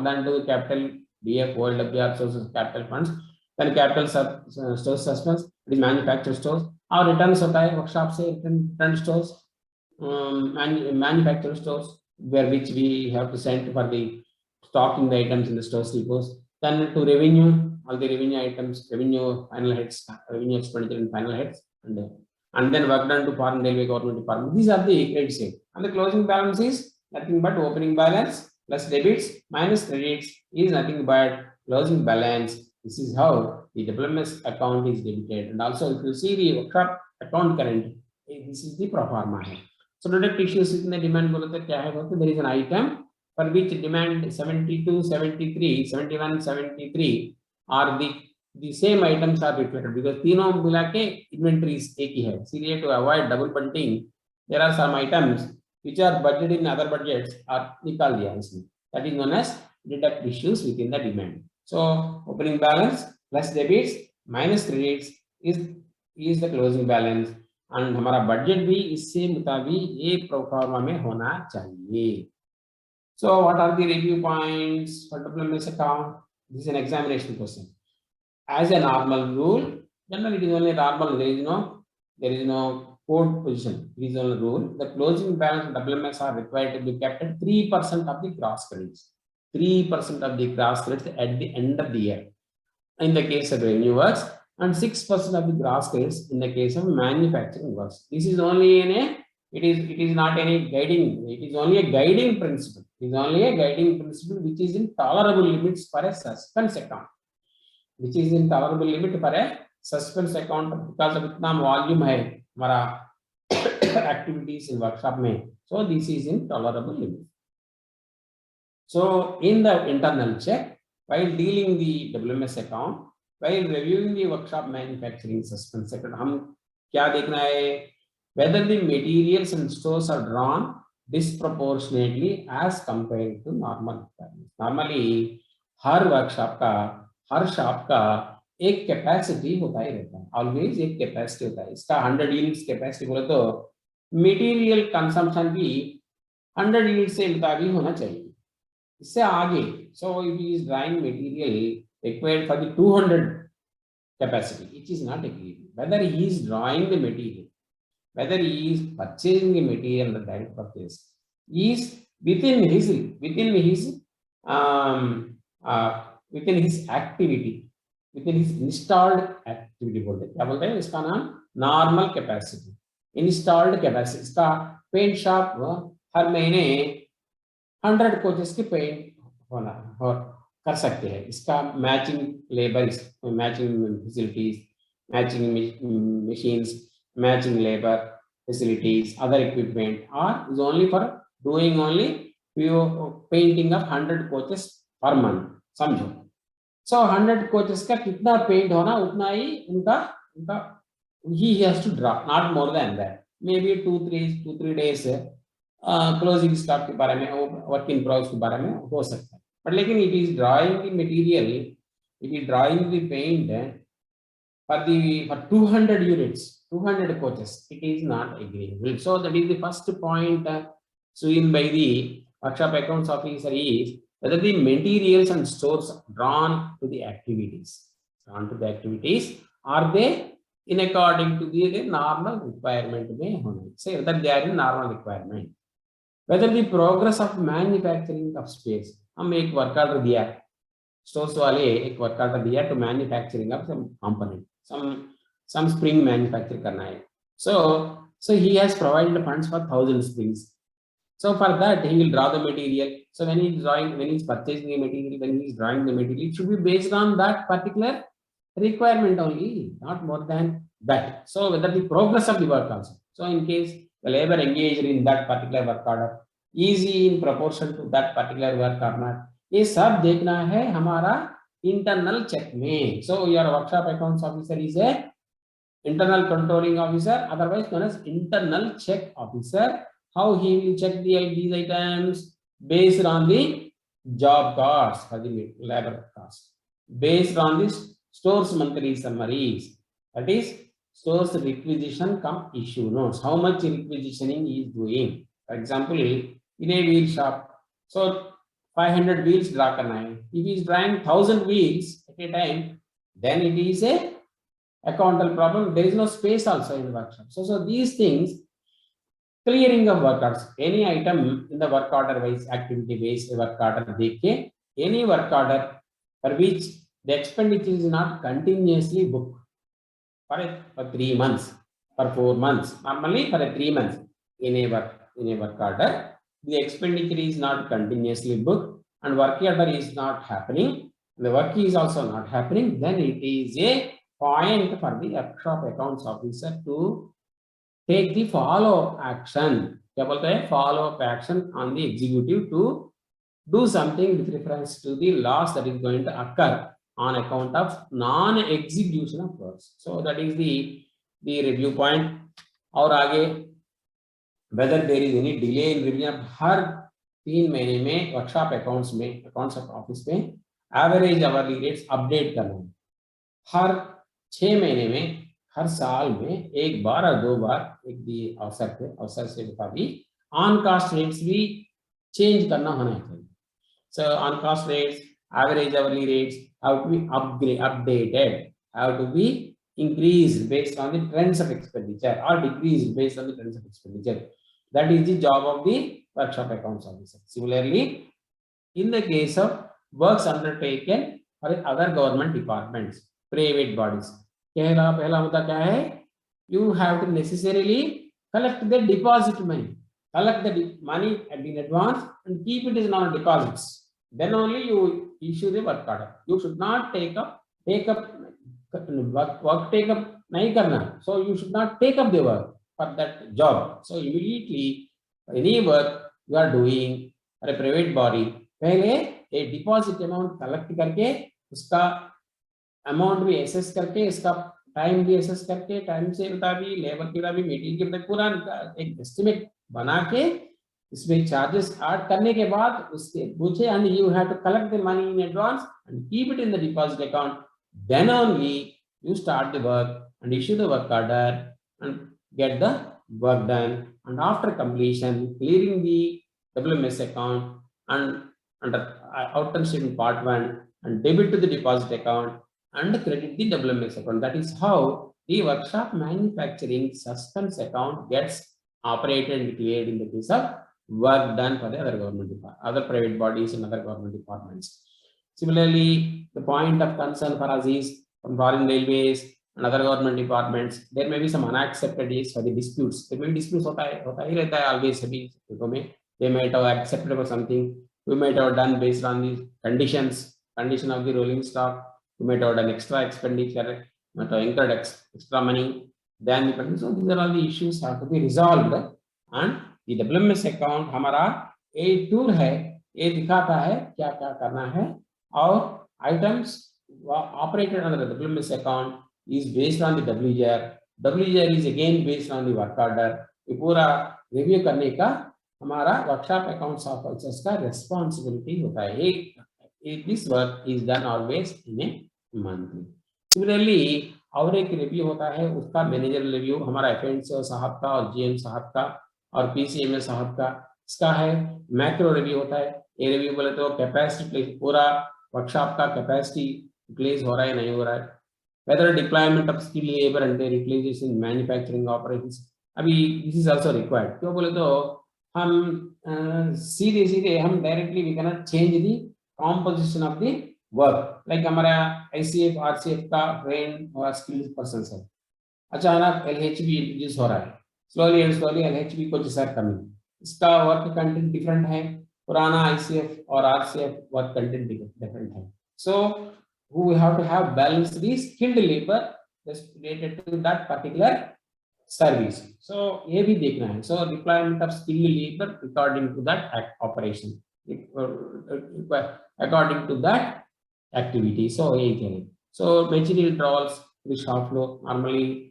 done to capital DF OLWR sources capital funds, then capital stores suspense, it is manufactured stores. और returns होता है workshop से return stores, manufactured stores where which we have to send for the stocking the items in the stores depots. Then to revenue, all the revenue items, revenue final heads, revenue expenditure and final heads, and then work done to foreign railway government department. These are the credit side. And the closing balance is nothing but opening balance plus debits minus credits is nothing but closing balance This is how the WMS account is debited. And also, if you see the workshop account current, this is the pro forma. So, product issues in the demand, there is an item for which demand 72, 73, 71, 73 are the same items are reflected because तीनों मिला के inventories एक ही है. इसलिए to avoid double punting, there are some items which are budgeted in other budgets are निकाल दिया इसमें. That is known as deduct issues within the demand. So opening balance plus debits minus credits is the closing balance. And हमारा budget भी इससे मुताबिक ये pro forma में होना चाहिए. So what are the review points for WMS account? This is an examination question. As a normal rule, generally it is only normal. There is no code position. It is only rule. The closing balance of WMS are required to be kept at 3% of the gross credits. 3% of the gross credits at the end of the year. In the case of revenue works, and 6% of the gross credits in the case of manufacturing works. This is only it is not any guiding. It is only a guiding principle. It is only a guiding principle which is in tolerable limits for a suspense account. Which is in tolerable limit for a suspense account because of itna volume hai hamara activities in workshop mein. So this is in tolerable limit. So in the internal check, while dealing the WMS account, while reviewing the workshop manufacturing suspense account, हम क्या देखना है? Whether the materials and stores are drawn disproportionately as compared to normal requirements. Normally, her workshop का हर shop का एक capacity होता ही रहता है. ऑलवेज एक कैपेसिटी होता है. इसका 100 यूनिट्स कैपेसिटी बोले तो मटेरियल कंजम्पशन भी 100 यूनिट से मुताबिक होना चाहिए. इससे आगे so if he is drawing material required for the 200 capacity it is not agreed. Weather he is drawing the material, whether he is purchasing the material the direct purchase is within his activity, within his installed activity बोलते हैं. क्या बोलते हैं इसका नाम? Normal capacity, installed capacity. इसका paint shop हर महीने 100 coaches की पेंट होना कर सकते हैं. इसका matching labour, matching facilities, matching machines, matching labor facilities, other equipment, or is only for doing only painting of 100 coaches per month. समझो. So 100 coaches का कितना पेंट होना उतना ही उनका he has to draw, not more than that. Maybe 2-3 days closing stock के बारे में, work in progress के बारे में हो सकता है. But लेकिन it is drawing the material, it is drawing the paint for 200 units, 200 coaches, it is not agreeable. So that is the first point seen by the workshop accounts officer is whether the materials and stores drawn to the activities, are they in according to the normal requirement? Say whether they are in normal requirement. Whether the progress of manufacturing of space, हम एक work order दिया, stores वाले एक work order दिया to manufacturing of some component, some spring manufacture करना है. So he has provided funds for 1,000 springs. So for that he will draw the material. So when he is purchasing the material, when he is drawing the material, it should be based on that particular requirement only, not more than that. So whether the progress of the work also. So in case the labor engaged in that particular work order is in proportion to that particular work or not, ये सब देखना है हमारा internal check में. So your workshop accounts officer is a internal controlling officer, otherwise known as internal check officer. How he will check these items? Based on the job costs for the labor cost, based on the stores monthly summaries, that is stores requisition come issue notes, how much requisitioning he is doing. For example, in a wheel shop, so 500 wheels draw करना है. If he is drawing 1,000 wheels at a time, then it is a accountable problem. There is no space also in the workshop. So these things, clearing of work orders, any item in the work order wise, activity based work order देख के, any work order for which the expenditure is not continuously booked for 3 months, for 4 months, normally for 3 months in a work order, the expenditure is not continuously booked and work order is not happening, the work is also not happening, then it is a point for the workshop accounts officer to take the follow-up action. क्या बोलते हैं? Follow-up action on the executive to do something with reference to the loss that is going to occur on account of non-execution of works. So that is the review point. और आगे whether there is any delay in review, हर 3 महीने में workshop accounts में, accounts office में average hourly rates update करना है. हर 6 महीने में, हर साल में एक बार और 2 बार एक भी अवसर से बता दी ऑन कास्ट रेट्स भी चेंज करना होना चाहिए. So on cost rates, average hourly rates have to be updated, have to be increased based on the trends of expenditure or decreased based on the trends of expenditure. That is the job of the workshop accounts officer. Similarly, in the case of works undertaken for other government departments, private bodies, पहला मुद्दा क्या है? You have to necessarily collect the deposit money. Collect the money in advance and keep it as non-deposits. Then only you issue the work order. You should not take up नहीं करना. So you should not take up the work for that job. So immediately any work you are doing for a private body, पहले एक deposit amount collect करके उसका amount भी assess करके, इसका time भी assess करके, टाइम से बता भी, लेबर की भी, मेटीरियल की पूरा एक estimate बना के इसमें चार्जेस ऐड करने के बाद उसके पूछे and you have to collect the money in advance and keep it in the deposit account. Then only you start the work and issue the work order and get the work done. And after completion clearing the WMS account and under outcome statement part 1 and debit to the deposit account and credit the WMS account. That is how the workshop manufacturing suspense account gets operated and cleared in the case of work done for the other government department, other private bodies and other government departments. Similarly, the point of concern for us is from foreign railways and other government departments, there may be some unaccepted days for the disputes. There may be disputes होता ही रहता है always सभी जगहों में. They might have accepted for something, we might have done based on the condition of the rolling stock, we might have done extra expenditure, might have incurred extra money. Then so these are all the issues have to be resolved and the WMS account हमारा एक tool है, ये दिखाता है क्या क्या करना है और items operated under the WMS account is based on the WGR. WGR is again based on the work order. ये पूरा रिव्यू करने का हमारा वर्कशॉप अकाउंट्स ऑफिसर्स का रेस्पॉन्सिबिलिटी होता है. This work is done always in a monthly. Similarly, और एक रिव्यू होता है उसका मैनेजर रिव्यू हमारा FNCO साहब का और GM साहब का और PCMS साहब का, इसका है मैक्रो रिव्यू होता है. ये रिव्यू बोले तो कैपेसिटी पूरा वर्कशॉप का कैपेसिटी प्लेस हो रहा है नहीं हो रहा है, whether deployment of skill labour and their utilisation in manufacturing operations. अभी दिस इज आल्सो रिक्वायर्ड. क्यों बोले तो हम सीधे हम directly we can not change the composition of the work. Like हमारा ICF RCF का ट्रेन और स्किल्ड पर्संस है, अचानक LHB इंट्रोड्यूस हो रहा है, slowly and slowly LHB को जैसा कमी, इसका वर्क कंटेंट डिफरेंट है, पुराना ICF और RCF वर्क कंटेंट डिफरेंट है. So we have to have balanced the skilled labor related to that particular service. So ये भी देखना है. So deployment of skilled labor according to that operation, according to that activity. So यही करें. So material drawals the shop floor normally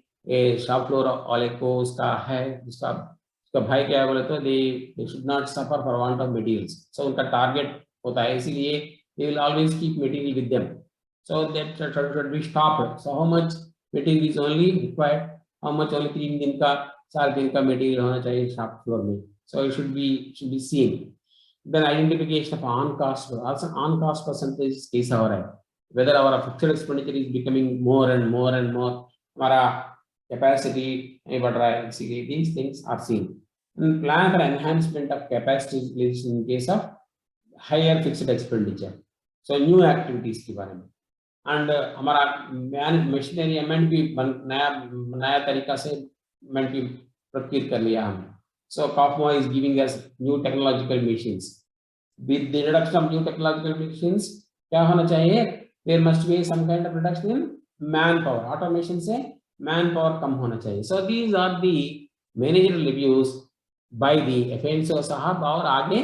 shop floor वाले को उसका है, उसका भाई क्या है बोले तो they should not suffer for want of materials. So उनका टारगेट होता है, इसीलिए they will always keep material with them. So that should be stopped. So how much material is only required, how much only 3 दिन का 4 दिन का material होना चाहिए शॉप फ्लोर में. So it should be seen. Then identification of on cost, also on cost percentage कैसा हो रहा है, whether our fixed expenditure is becoming more and more and more, हमारा capacity नहीं बढ़ रहा है, इसीलिए these things are seen. And plan for enhancement of capacity utilization in case of higher fixed expenditure. So new activities के बारे में. And हमारा machinery amendment भी नया तरीका से amendment भी प्रोक्योर कर लिया हमने. So COFMO is giving us new technological machines. With the introduction of new technological machines, क्या होना चाहिए? There must be some kind of reduction in manpower. Automation से manpower कम होना चाहिए. So these are the managerial reviews by the FNCO साहब और आगे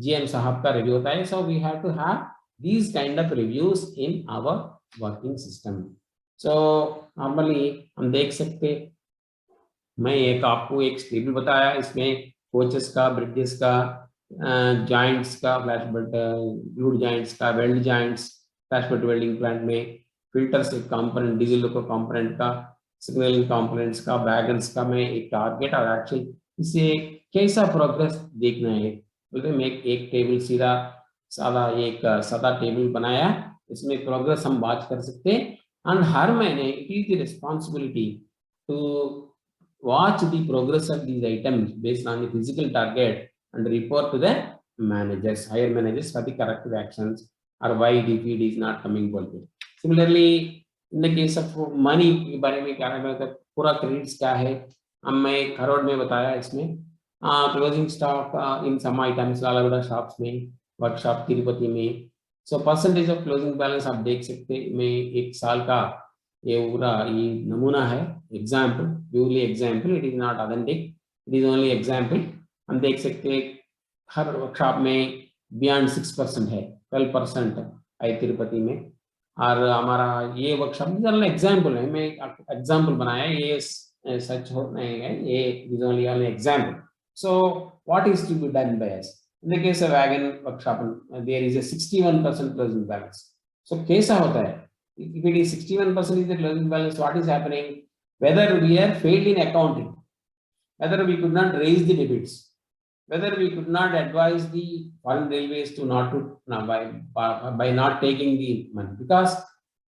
GM साहब का review होता है. So we have to have these kind of reviews in our working system. So normally हम देख सकते, मैं एक आपको एक टेबल बताया, इसमें कोचेस का, ब्रिजेस का, जॉइंट्स का, फ्लैश ग्लूड जॉइंट्स का, weld joints, flash welding plant में फिल्टर्स एक कंपोनेंट, डीजल को कंपोनेंट का, सिग्नलिंग कंपोनेंट्स का, वैगन्स का, मैं एक टारगेट और एक्चुअली इसे कैसा प्रोग्रेस देखना है बोलते मैं एक टेबल सीधा सादा एक सादा टेबल बनाया, इसमें प्रोग्रेस हम बात कर सकते हैं. एंड हर महीने it is the responsibility to watch the progress of these items based on the physical target and report to the managers, higher managers for the corrective actions or why the feed is not coming quality. Similarly, in the case of money के बारे में क्या है, मतलब पूरा credits क्या है, हम मैं खरोड़ में बताया इसमें. Closing stock in some items अलग-अलग शॉप्स में, वर्कशॉप तिरुपति में. So percentage of closing balance आप देख सकते हैं. मैं एक साल का ये पूरा ये नमूना है, example, purely example, it is not authentic, it is only example. हम देख सकते हैं हर वर्कशॉप में बियॉन्ड 6% है, 12% है तिरुपति में. और हमारा ये वर्कशॉप एग्जाम्पल है, मैं एग्जाम्पल बनाया, ये सच हो नहीं है, ये is only example. So what is to be done by us in the case of wagon workshop, there is a 61% closing balance. So कैसा होता है? If it is 61% is the closing balance, what is happening? Whether we are failed in accounting, whether we could not raise the debits, whether we could not advise the foreign railways to not to by not taking the money, because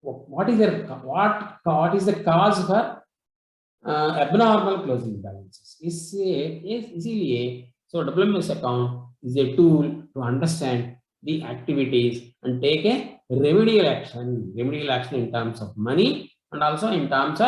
what is the cause for abnormal closing balances? इसीलिए so WMS account is a tool to understand the activities and take a remedial action in terms of money and also in terms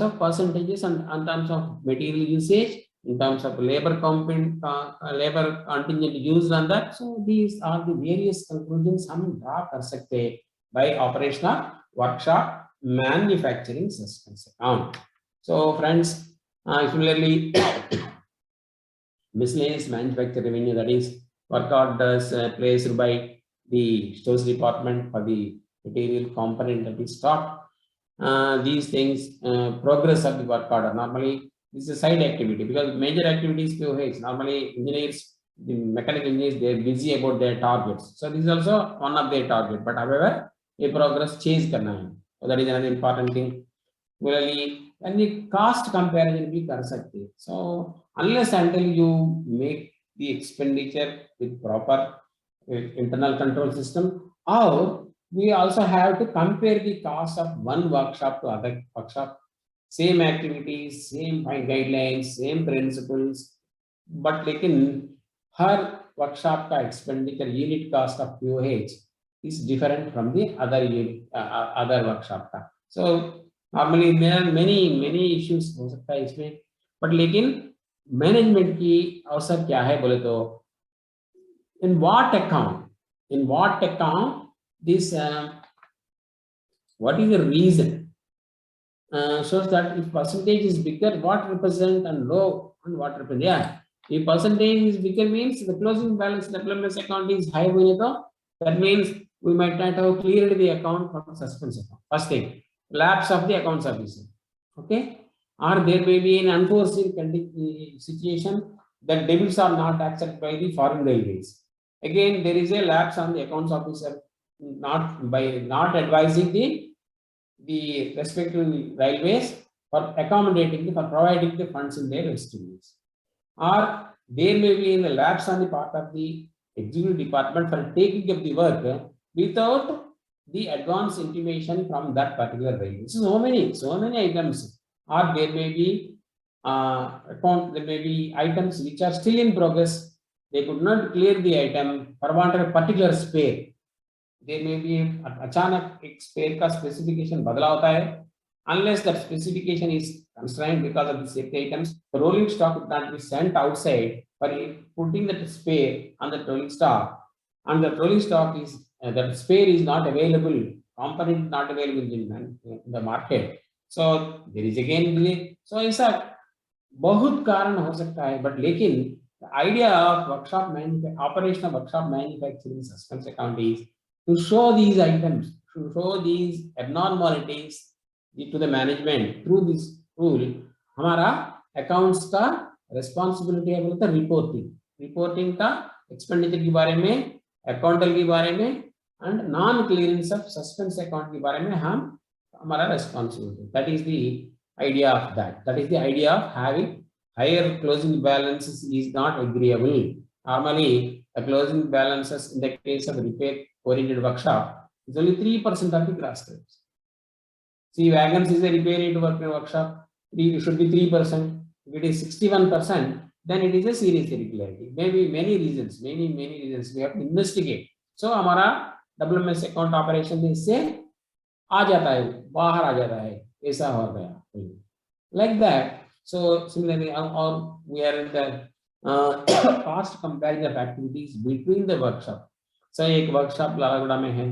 of percentages and in terms of material usage, in terms of labor contingent used on that. So these are the various conclusions हम draw कर सकते हैं by operational workshop manufacturing systems account. So friends, similarly miscellaneous manufacturing revenue, that is work orders placed by the stores department for the material component that is stock. These things, progress of the work order. Normally, this is a side activity because major activities POH. Normally, engineers, the mechanical engineers, they are busy about their targets. So this is also one of their target. But however, a progress chase karna hai. So that is another important thing. Similarly, and the cost comparison bhi kar sakte. So unless until you make the expenditure with proper internal control system, or we also have to compare the cost of one workshop to other workshop, same activities, same guidelines, same principles, but लेकिन हर workshop का expenditure unit cost of POH is different from the other workshop का. So normally there are many issues हो सकता है इसमें, but लेकिन management की अवसर क्या है बोले तो in what account this what is the reason shows that if percentage is bigger, what represent and low and what represent. Yeah, if percentage is bigger means the closing balance WMS account is high, that means we might not have cleared the account from suspense account. First thing, lapse of the accounts officer. Okay. Or there may be an unforeseen situation that debits are not accepted by the foreign railways. Again, there is a lapse on the accounts officer not advising the respective railways for accommodating for providing the funds in their estimates. Or there may be a lapse on the part of the executive department for taking up the work without the advance intimation from that particular railway. So many items. Or there may be items which are still in progress. They could not clear the item for want of a particular spare. There may be अचानक एक spare का specification बदला होता है. Unless that specification is constrained because of the safety items, the rolling stock would not be sent outside for putting that spare on the rolling stock. and the rolling stock is that spare is not available, component not available in the market, so there is again delay. So ऐसा बहुत कारण हो सकता है, but लेकिन the idea of operation of workshop manufacturing suspense account is to show these items, to show these abnormalities to the management through this rule. हमारा accounts का responsibility है बोलते reporting का expenditure के बारे में, accountal के बारे में, and non clearance of suspense account के बारे में हम हमारा responsibility. That is the idea of that. That is the idea of having higher closing balances is not agreeable. Normally, the closing balances in the case of repair-oriented workshop is only 3% of the gross sales. See, wagons is a repair-oriented workshop. It should be 3%. If it is 61%, then it is a serious irregularity. Maybe many reasons. We have to investigate. So, हमारा WMS account operation इससे आ जाता है, बाहर आ जाता है, ऐसा हो गया. Like that. So similarly, or we are in the cost comparison of activities between the workshop. So एक workshop लालागुड़ा में है,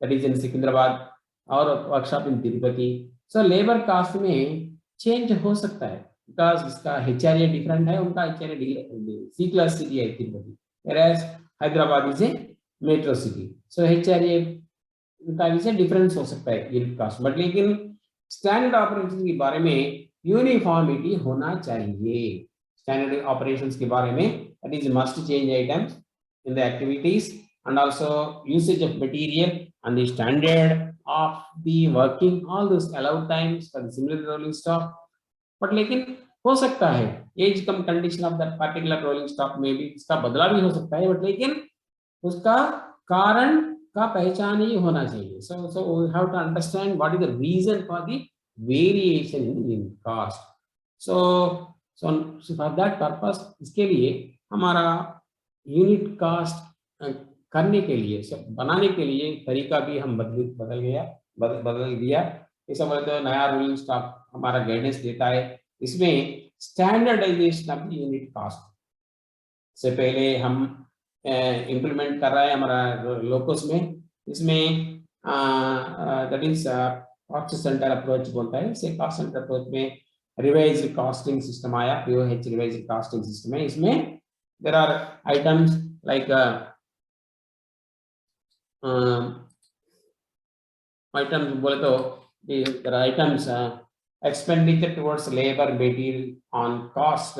that is in सिकंदराबाद, और workshop in Tirupati. So labor cost में change हो सकता है, because इसका HRA different है, उनका HRA C class city है Tirupati, whereas Hyderabad is a metro city. So HRA उनका इसे difference हो सकता है unit cost, but लेकिन standard operations के बारे में यूनिफॉर्मिटी होना चाहिए. स्टैंडर्ड ऑपरेशंस के बारे में, that is must change items in the activities, and also usage of material and the standard of the working, all those allowed times for the similar rolling stock. But लेकिन हो सकता है age cum condition of that particular rolling stock में भी इसका बदला भी हो सकता है, बट लेकिन उसका कारण का पहचान ही होना चाहिए. So we have to understand what is the reason for the variation in unit cost. So for that purpose, इसके लिए हमारा यूनिट कास्ट करने के लिए, बनाने के लिए तरीका भी हम बदल दिया. ऐसा बोले तो नया रूलिंग स्टॉक हमारा गाइडेंस देता है. इसमें standardisation of the unit cost से पहले हम इम्प्लीमेंट कर रहा है हमारा लोकोस में. इसमें that is cost centre approach बोलता है. इसे कॉस्ट सेंटर अप्रोच में रिवाइज्ड कॉस्टिंग सिस्टम आया, POH रिवाइज्ड कॉस्टिंग सिस्टम है. इसमें there are items like items बोले तो there are items expenditure towards labor, material, on cost,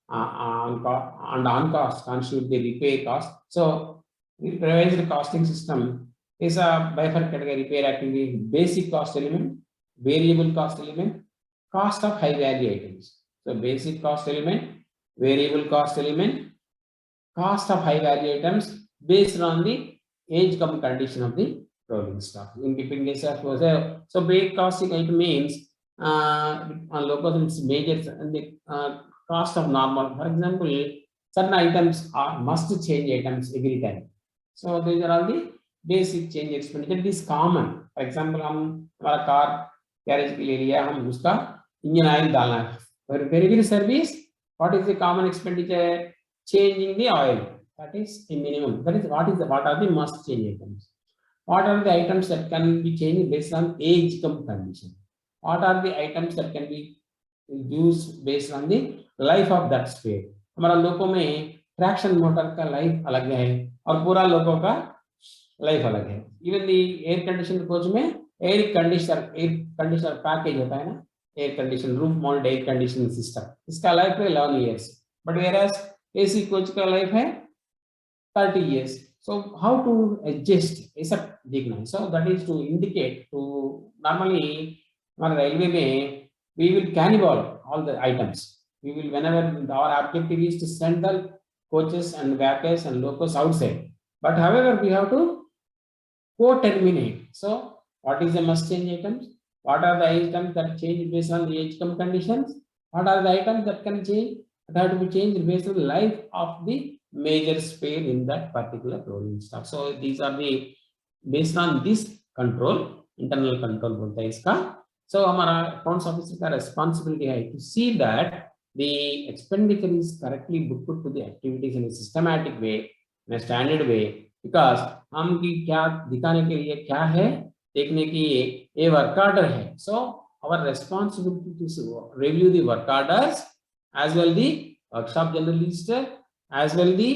on cost constitute the repair cost. So revised costing system is a bifurcated repair activity: basic cost element, variable cost element, cost of high value items. So basic cost element, variable cost element, cost of high value items based on the age cum condition of the rolling stock. In keeping this up, so basic costing item means on locals it's major and the cost of normal. For example, certain items are must change items every time. So these are all the basic change expenditure. It is common. For example, हम हमारा car garage के लिए लिया, हम उसका engine oil डालना है. For every service, what is the common expenditure? Changing the oil. That is the minimum. That is what are the must change items? What are the items that can be changed based on age cum condition? What are the items that can be used based on the life of that spare? हमारा लोको में traction motor का life अलग है और पूरा लोको का life अलग है. Even the air condition coach में एयर कंडीशनर पैकेज होता है ना, air condition roof mounted air conditioning system, इसका लाइफ है 11 years, but whereas AC coach का लाइफ है 30 years. So how to adjust ऐसा देखना है. So that is to indicate to normally हमारे रेलवे में we will cannibal all the items. We will, whenever our objective is to send the coaches and vehicles and locos outside, but however we have to co-terminate. So what is the must change items? What are the items that change based on the age cum conditions? What are the items that can change, that have to be changed based on the life of the major spare in that particular rolling stock? So these are the, based on this control, internal control बोलता है इसका. So हमारा accounts officer का responsibility है to see that the expenditure is correctly booked to the activities in a systematic way, in a standard way, because हम की क्या दिखाने के लिए क्या है, देखने की ये वर्क ऑर्डर है. सो our responsibility to review the work orders as well the workshop general register as well the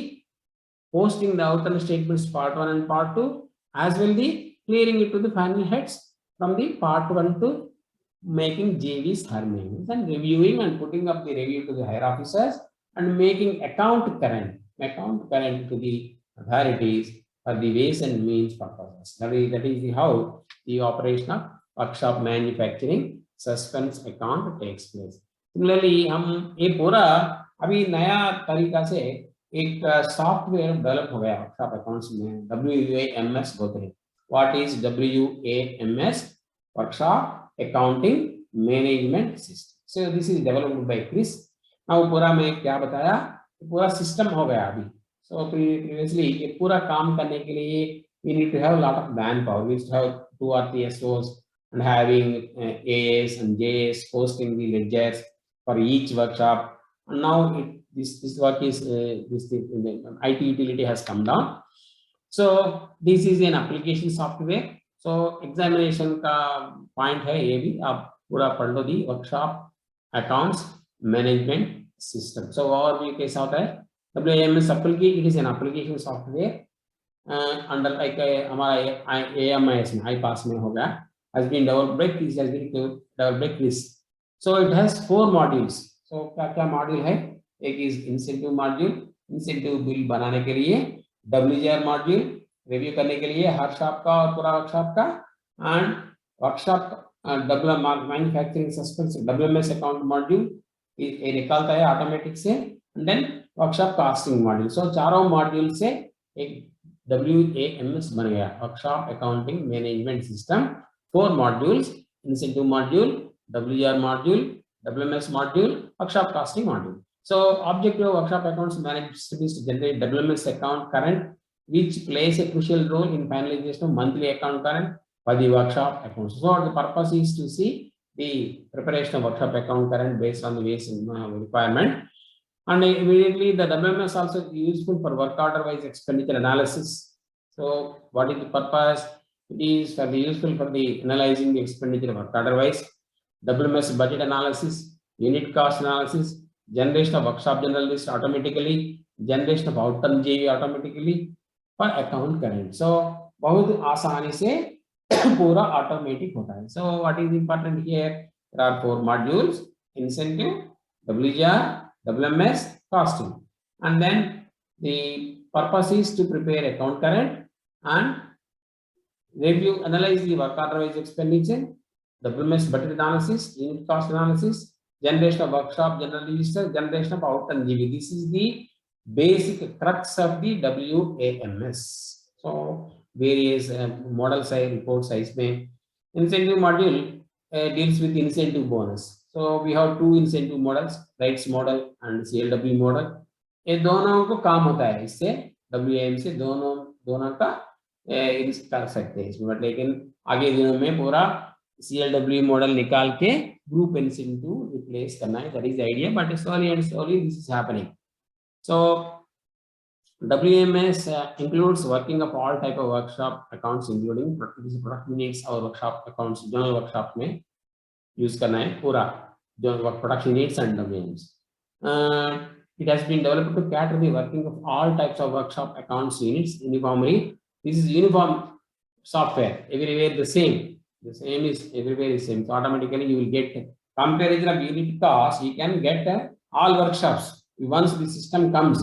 posting the outcome statements part 1 and part 2 as well the clearing it to the final heads from the part 1 to making JVs harmonious and reviewing and putting up the review to the higher officers and making account current to the authorities for the ways and means purposes. That is the how the operation of workshop manufacturing suspense account takes place. Similarly, हम ये पूरा अभी नया तरीका से एक software develop हो गया वर्कशॉप अकाउंट्स में, WAMS बोलते हैं. What is WAMS? Workshop accounting management system. So this is developed by CRIS. अब पूरा मैं क्या बताया, पूरा सिस्टम हो गया अभी. सो प्रीवियसली ये पूरा काम करने के लिए we need to have a lot of manpower. We used to have 2 or 3 SOs and having AS and JS posting the ledgers for each workshop. And now this work is the IT utility has come down. So this is an application software. So examination का point है ये भी, आप पूरा पढ़ लो दी workshop accounts management system. So overview कैसा होता है? WAMS application, it is an application software under like हमारा AMIS में IPAS में होगा, has been developed by Chris, has been developed by Chris. So it has 4 modules. So क्या module है? एक is incentive module, incentive bill बनाने के लिए, WGR module रिव्यू करने के लिए हर शॉप का और पूरा वर्कशॉप का, and workshop manufacturing suspense WMS account module ये निकालता है ऑटोमेटिक से, and then workshop costing module. So चारों मॉड्यूल से एक WAMS बन गया, workshop accounting management system. 4 modules, incentive module, WGR module, WMS module, workshop costing module. So objective of workshop accounts management system is to generate WMS account current, which plays a crucial role in finalization of monthly account current for the workshop accounts. So the purpose is to see the preparation of workshop account current based on the ways requirement. And immediately the WMS also useful for work order wise expenditure analysis. So what is the purpose? It is for the useful for the analyzing the expenditure work order wise, WMS budget analysis, unit cost analysis, generation of workshop general list automatically, generation of outcome JV automatically for account current. So बहुत आसानी से पूरा automatic होता है. So what is important here? There are 4 modules: incentive, WGR, WMS, costing, and then the purpose is to prepare account current and review, analyze the work order wise expenditure, WMS budget analysis, unit cost analysis, generation of workshop general register, generation of outcome JV. This is the basic crux of the WAMS. So various model size, report size में incentive module deals with incentive bonus. So we have 2 incentive models, rights model and CLW model. ये दोनों को काम होता है इससे, WAM से दोनों का कर सकते हैं इसमें, लेकिन आगे दिनों में पूरा CLW मॉडल निकाल के ग्रुप इंसेंटिव रिप्लेस करना है. That is the idea, but slowly and slowly this is happening. So WMS includes working of all type of workshop accounts including product units और workshop accounts जनरल वर्कशॉप में use करना है पूरा जो production units and WMS. It has been developed to cater the working of all types of workshop accounts units uniformly. This is uniform software, everywhere the same. The same is everywhere is same. So automatically you will get comparison of unit cost. You can get all workshops. Once the system comes,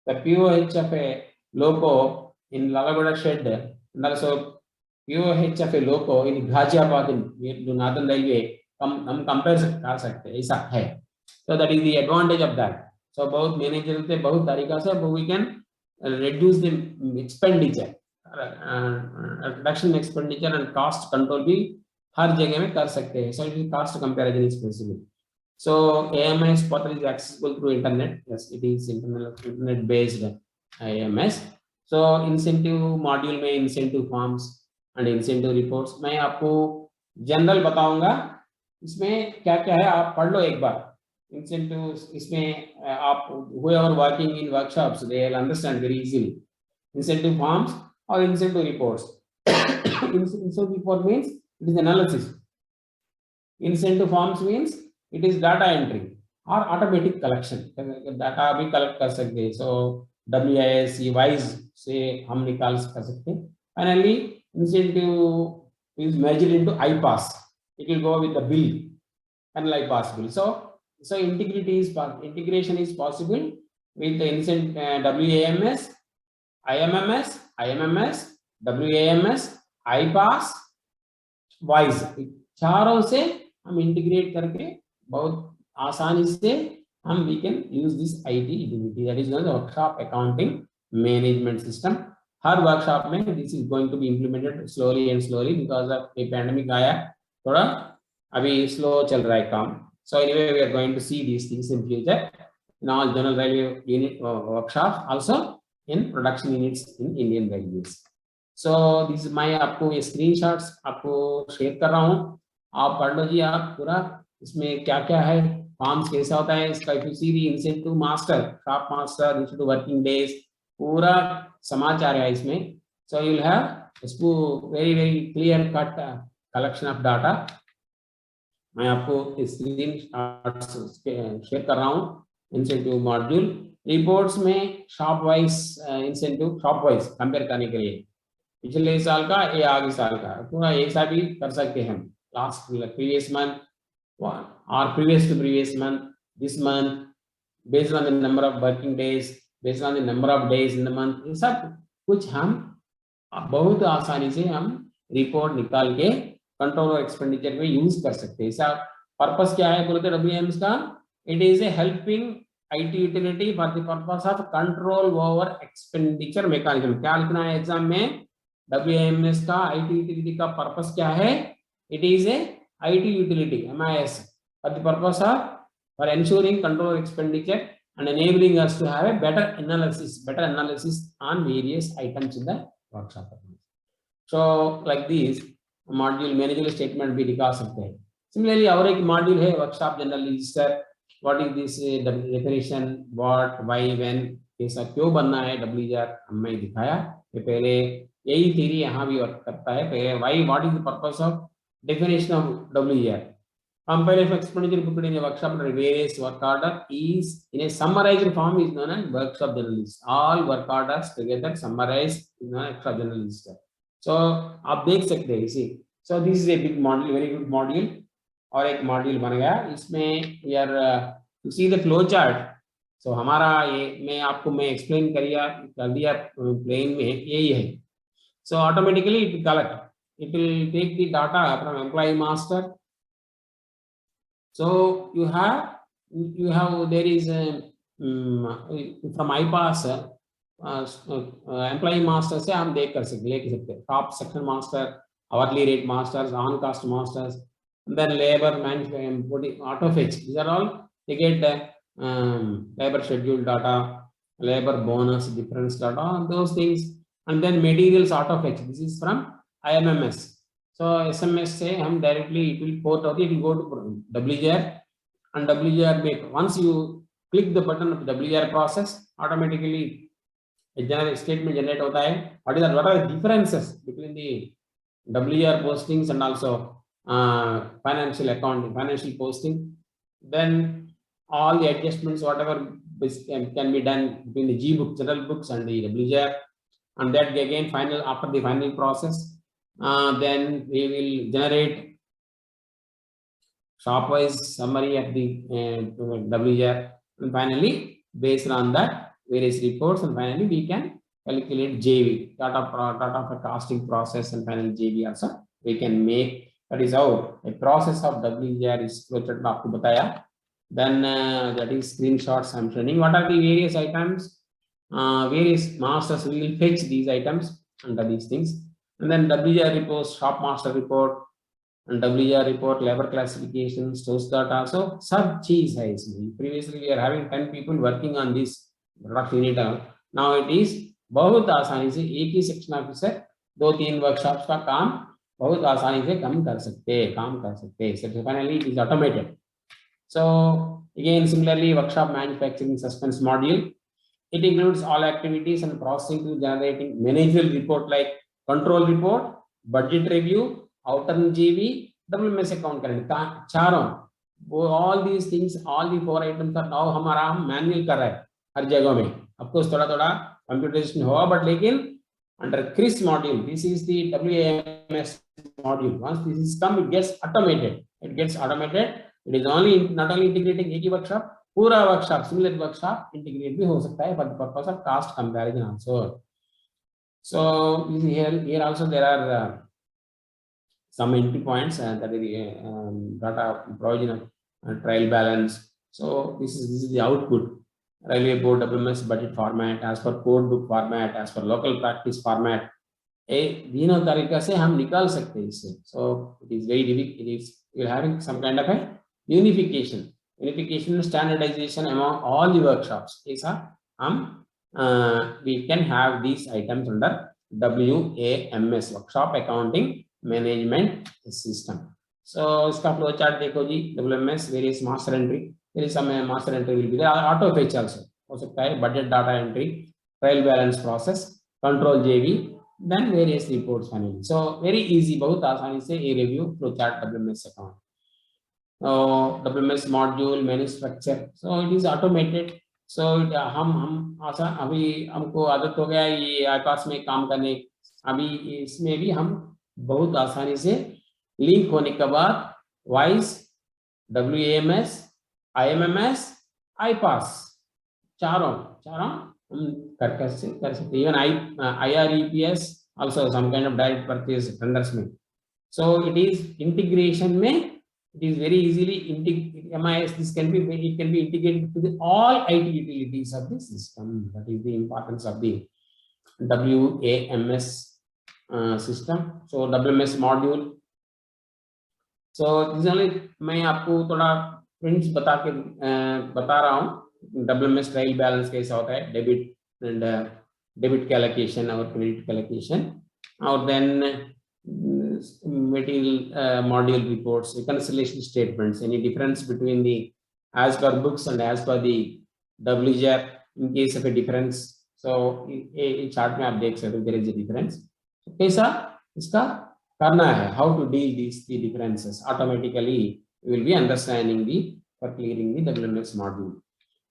the POH of a loco in Lalagoda shed, and also POH of a loco in Ghaziabad in Northern Railway, हम compare कर सकते हैं, ऐसा है. So that is the advantage of that. So बहुत manager से बहुत तरीका से we can reduce the expenditure. Reduction expenditure and cost control भी हर जगह में कर सकते हैं. So it is cost comparison is possible. So AMS portal is accessible through internet. Yes, it is internet based AMS. So incentive module में incentive forms and incentive reports मैं आपको general बताऊंगा. इसमें क्या क्या है आप पढ़ लो एक बार. Incentives इसमें आप whoever working in workshops they will understand very easily. incentive forms or incentive reports. Incentive report means it is analysis. Incentive forms means it is data entry or automatic collection. Data भी collect कर सकते हैं. So WIS, wise से हम निकाल कर सकते हैं. Finally, incentive is measured into IPAS. It will go with the bill, and IPAS bill. So integration is possible with the incentive WAMS, IMMS, WAMS, IPAS, wise. चारों से हम इंटीग्रेट करके बहुत आसानी से हम we can use this IT utility, that is known as workshop accounting management system. Her workshop में this is going to be implemented slowly and slowly because of a pandemic आया, थोड़ा अभी slow चल रहा है काम. So anyway, we are going to see these things in future in all general railway unit workshops, also in production units in Indian Railways. So this is my आपको ये screenshots आपको शेयर कर रहा हूँ, आप पढ़ लो जी. आप पूरा इसमें क्या क्या है, फॉर्म्स कैसा होता है इसका. if you see the incentive master, shop master, incentive working days, पूरा समाचार है इसमें. So you will have इसको very clear cut collection of data. मैं आपको स्क्रीन शेयर कर रहा हूँ. इंसेंटिव मॉड्यूल रिपोर्ट्स में shop wise incentive shop wise compare करने के लिए पिछले साल का या आगे साल का पूरा एक साथ भी कर सकते हैं. लास्ट प्रीवियस मंथ और previous to previous month, this month, based on the number of working days, based on the number of days in the month. ये सब कुछ हम बहुत आसानी से हम रिपोर्ट निकाल के कंट्रोल और एक्सपेंडिचर में यूज कर सकते हैं. इसका पर्पस क्या है बोलते WMS का? It is A helping IT utility for the purpose of control over expenditure mechanism. क्या लिखना है एग्जाम में? WMS का IT यूटिलिटी का पर्पस क्या है? It is A IT utility MIS for the purpose of for ensuring control expenditure and enabling us to have a better analysis on various items in the workshop. So like this module manager statement भी दिखा सकते हैं. Similarly और एक module है workshop general register. What is this definition, what, why, when, कैसा क्यों बनना है WR हमने दिखाया. कि पहले यही थ्योरी यहाँ भी वर्क करता है. पहले why, what is the purpose of definition of WR. Compare expenditure booked in a workshop under various work order is in a summarized form is known as workshop general list. All work orders together summarized is known as workshop general list. So आप देख सकते हैं इसी. So this is a big module, very good module. और एक module बन गया इसमें यार to see the flow chart. So हमारा ये मैं एक्सप्लेन कर दिया प्लेन में यही है. So automatically it will collect, it will take the data from employee master. So you have there is from IPAS employee master से हम देख सकते हैं. Top section master, hourly rate masters, on cost masters, and then labor management, auto fetch. These are all they get labor schedule data, labor bonus difference data, those things, and then materials auto fetch. This is from IMMS. So SMS से हम directly it will port out, it will go to WGR, and WGR make once you click the button of WGR process, automatically a general statement generate होता है. What are the differences between the WR postings and also financial accounting, financial posting? Then all the adjustments, whatever can be done between the G book, general books, and the WR, and that again final after the final process. Then we will generate shop-wise summary of the WR, and finally based on that various reports, and finally we can calculate JV, data for costing process, and finally JV also we can make. That is how a process of WGR is flowchart में आपको बताया. Then that is screenshots I'm showing. What are the various items? Various masters we will fetch these items under these things, and then WGR reports, shop master report, and WGR report, labor classification, stores data. So सब चीज है इसमें. Previously we are having 10 people working on this production unit. Now it is बहुत आसानी से एक ही section officer 2-3 workshops का काम बहुत आसानी से काम कर सकते हैं. So finally it is automated. So again similarly workshop manufacturing suspense module. It includes all activities and processing to generating managerial report like control report, budget review, outer GV, WMS account current. चारों all these things, all the 4 items are now हमारा हम manual कर रहे हैं हर जगह में. Of course थोड़ा थोड़ा computation होगा, but लेकिन under CRIS module, this is the WAMS module. Once this is come, it gets automated. It gets automated. It is only not only integrating एक ही workshop, पूरा workshop, similar workshop integrate भी हो सकता है for the purpose of cost comparison also. So here also there are some entry points that is data provision of trial balance. So this is the output. Railway board WMS budget format, as per code book format, as per local practice format. तीनों तरीका से हम निकाल सकते हैं इससे. So it is very difficult. It is you're having some kind of a unification standardization among all the workshops. ऐसा हम we can have these items under WAMS, workshop accounting management system. So इसका flow chart देखो जी. WMS various master entry. There is some master entry will be there. Auto fetch also हो सकता है. Budget data entry, trial balance process, control JV, then various reports finally. So very easy, बहुत आसानी से ये review flow chart WMS account. WMS module menu structure. So it is automated. So हम आसा अभी हमको आदत हो गया ये आकाश में काम करने. अभी इसमें भी हम बहुत आसानी से लिंक होने के बाद वाइस WAMS, IMMS, IPAS चारों हम कर सकते. Even IREPS also some kind of direct purchase tenders में. So it is integration में. It is very easily MIS. This can be integrated to all IT utilities of the system. That is the importance of the WAMS system. So WMS module. So this only मैं आपको थोड़ा prints बता रहा हूँ. WMS trial balance कैसा होता है, debit का allocation और credit का allocation, और then material module reports, reconciliation statements, any difference between the as per books and as per the WJAP in case of a difference. So in chart में आप देख सकते हैं there is a difference. So कैसा इसका करना है, how to deal these three differences automatically. You will be understanding for clearing the WMS module.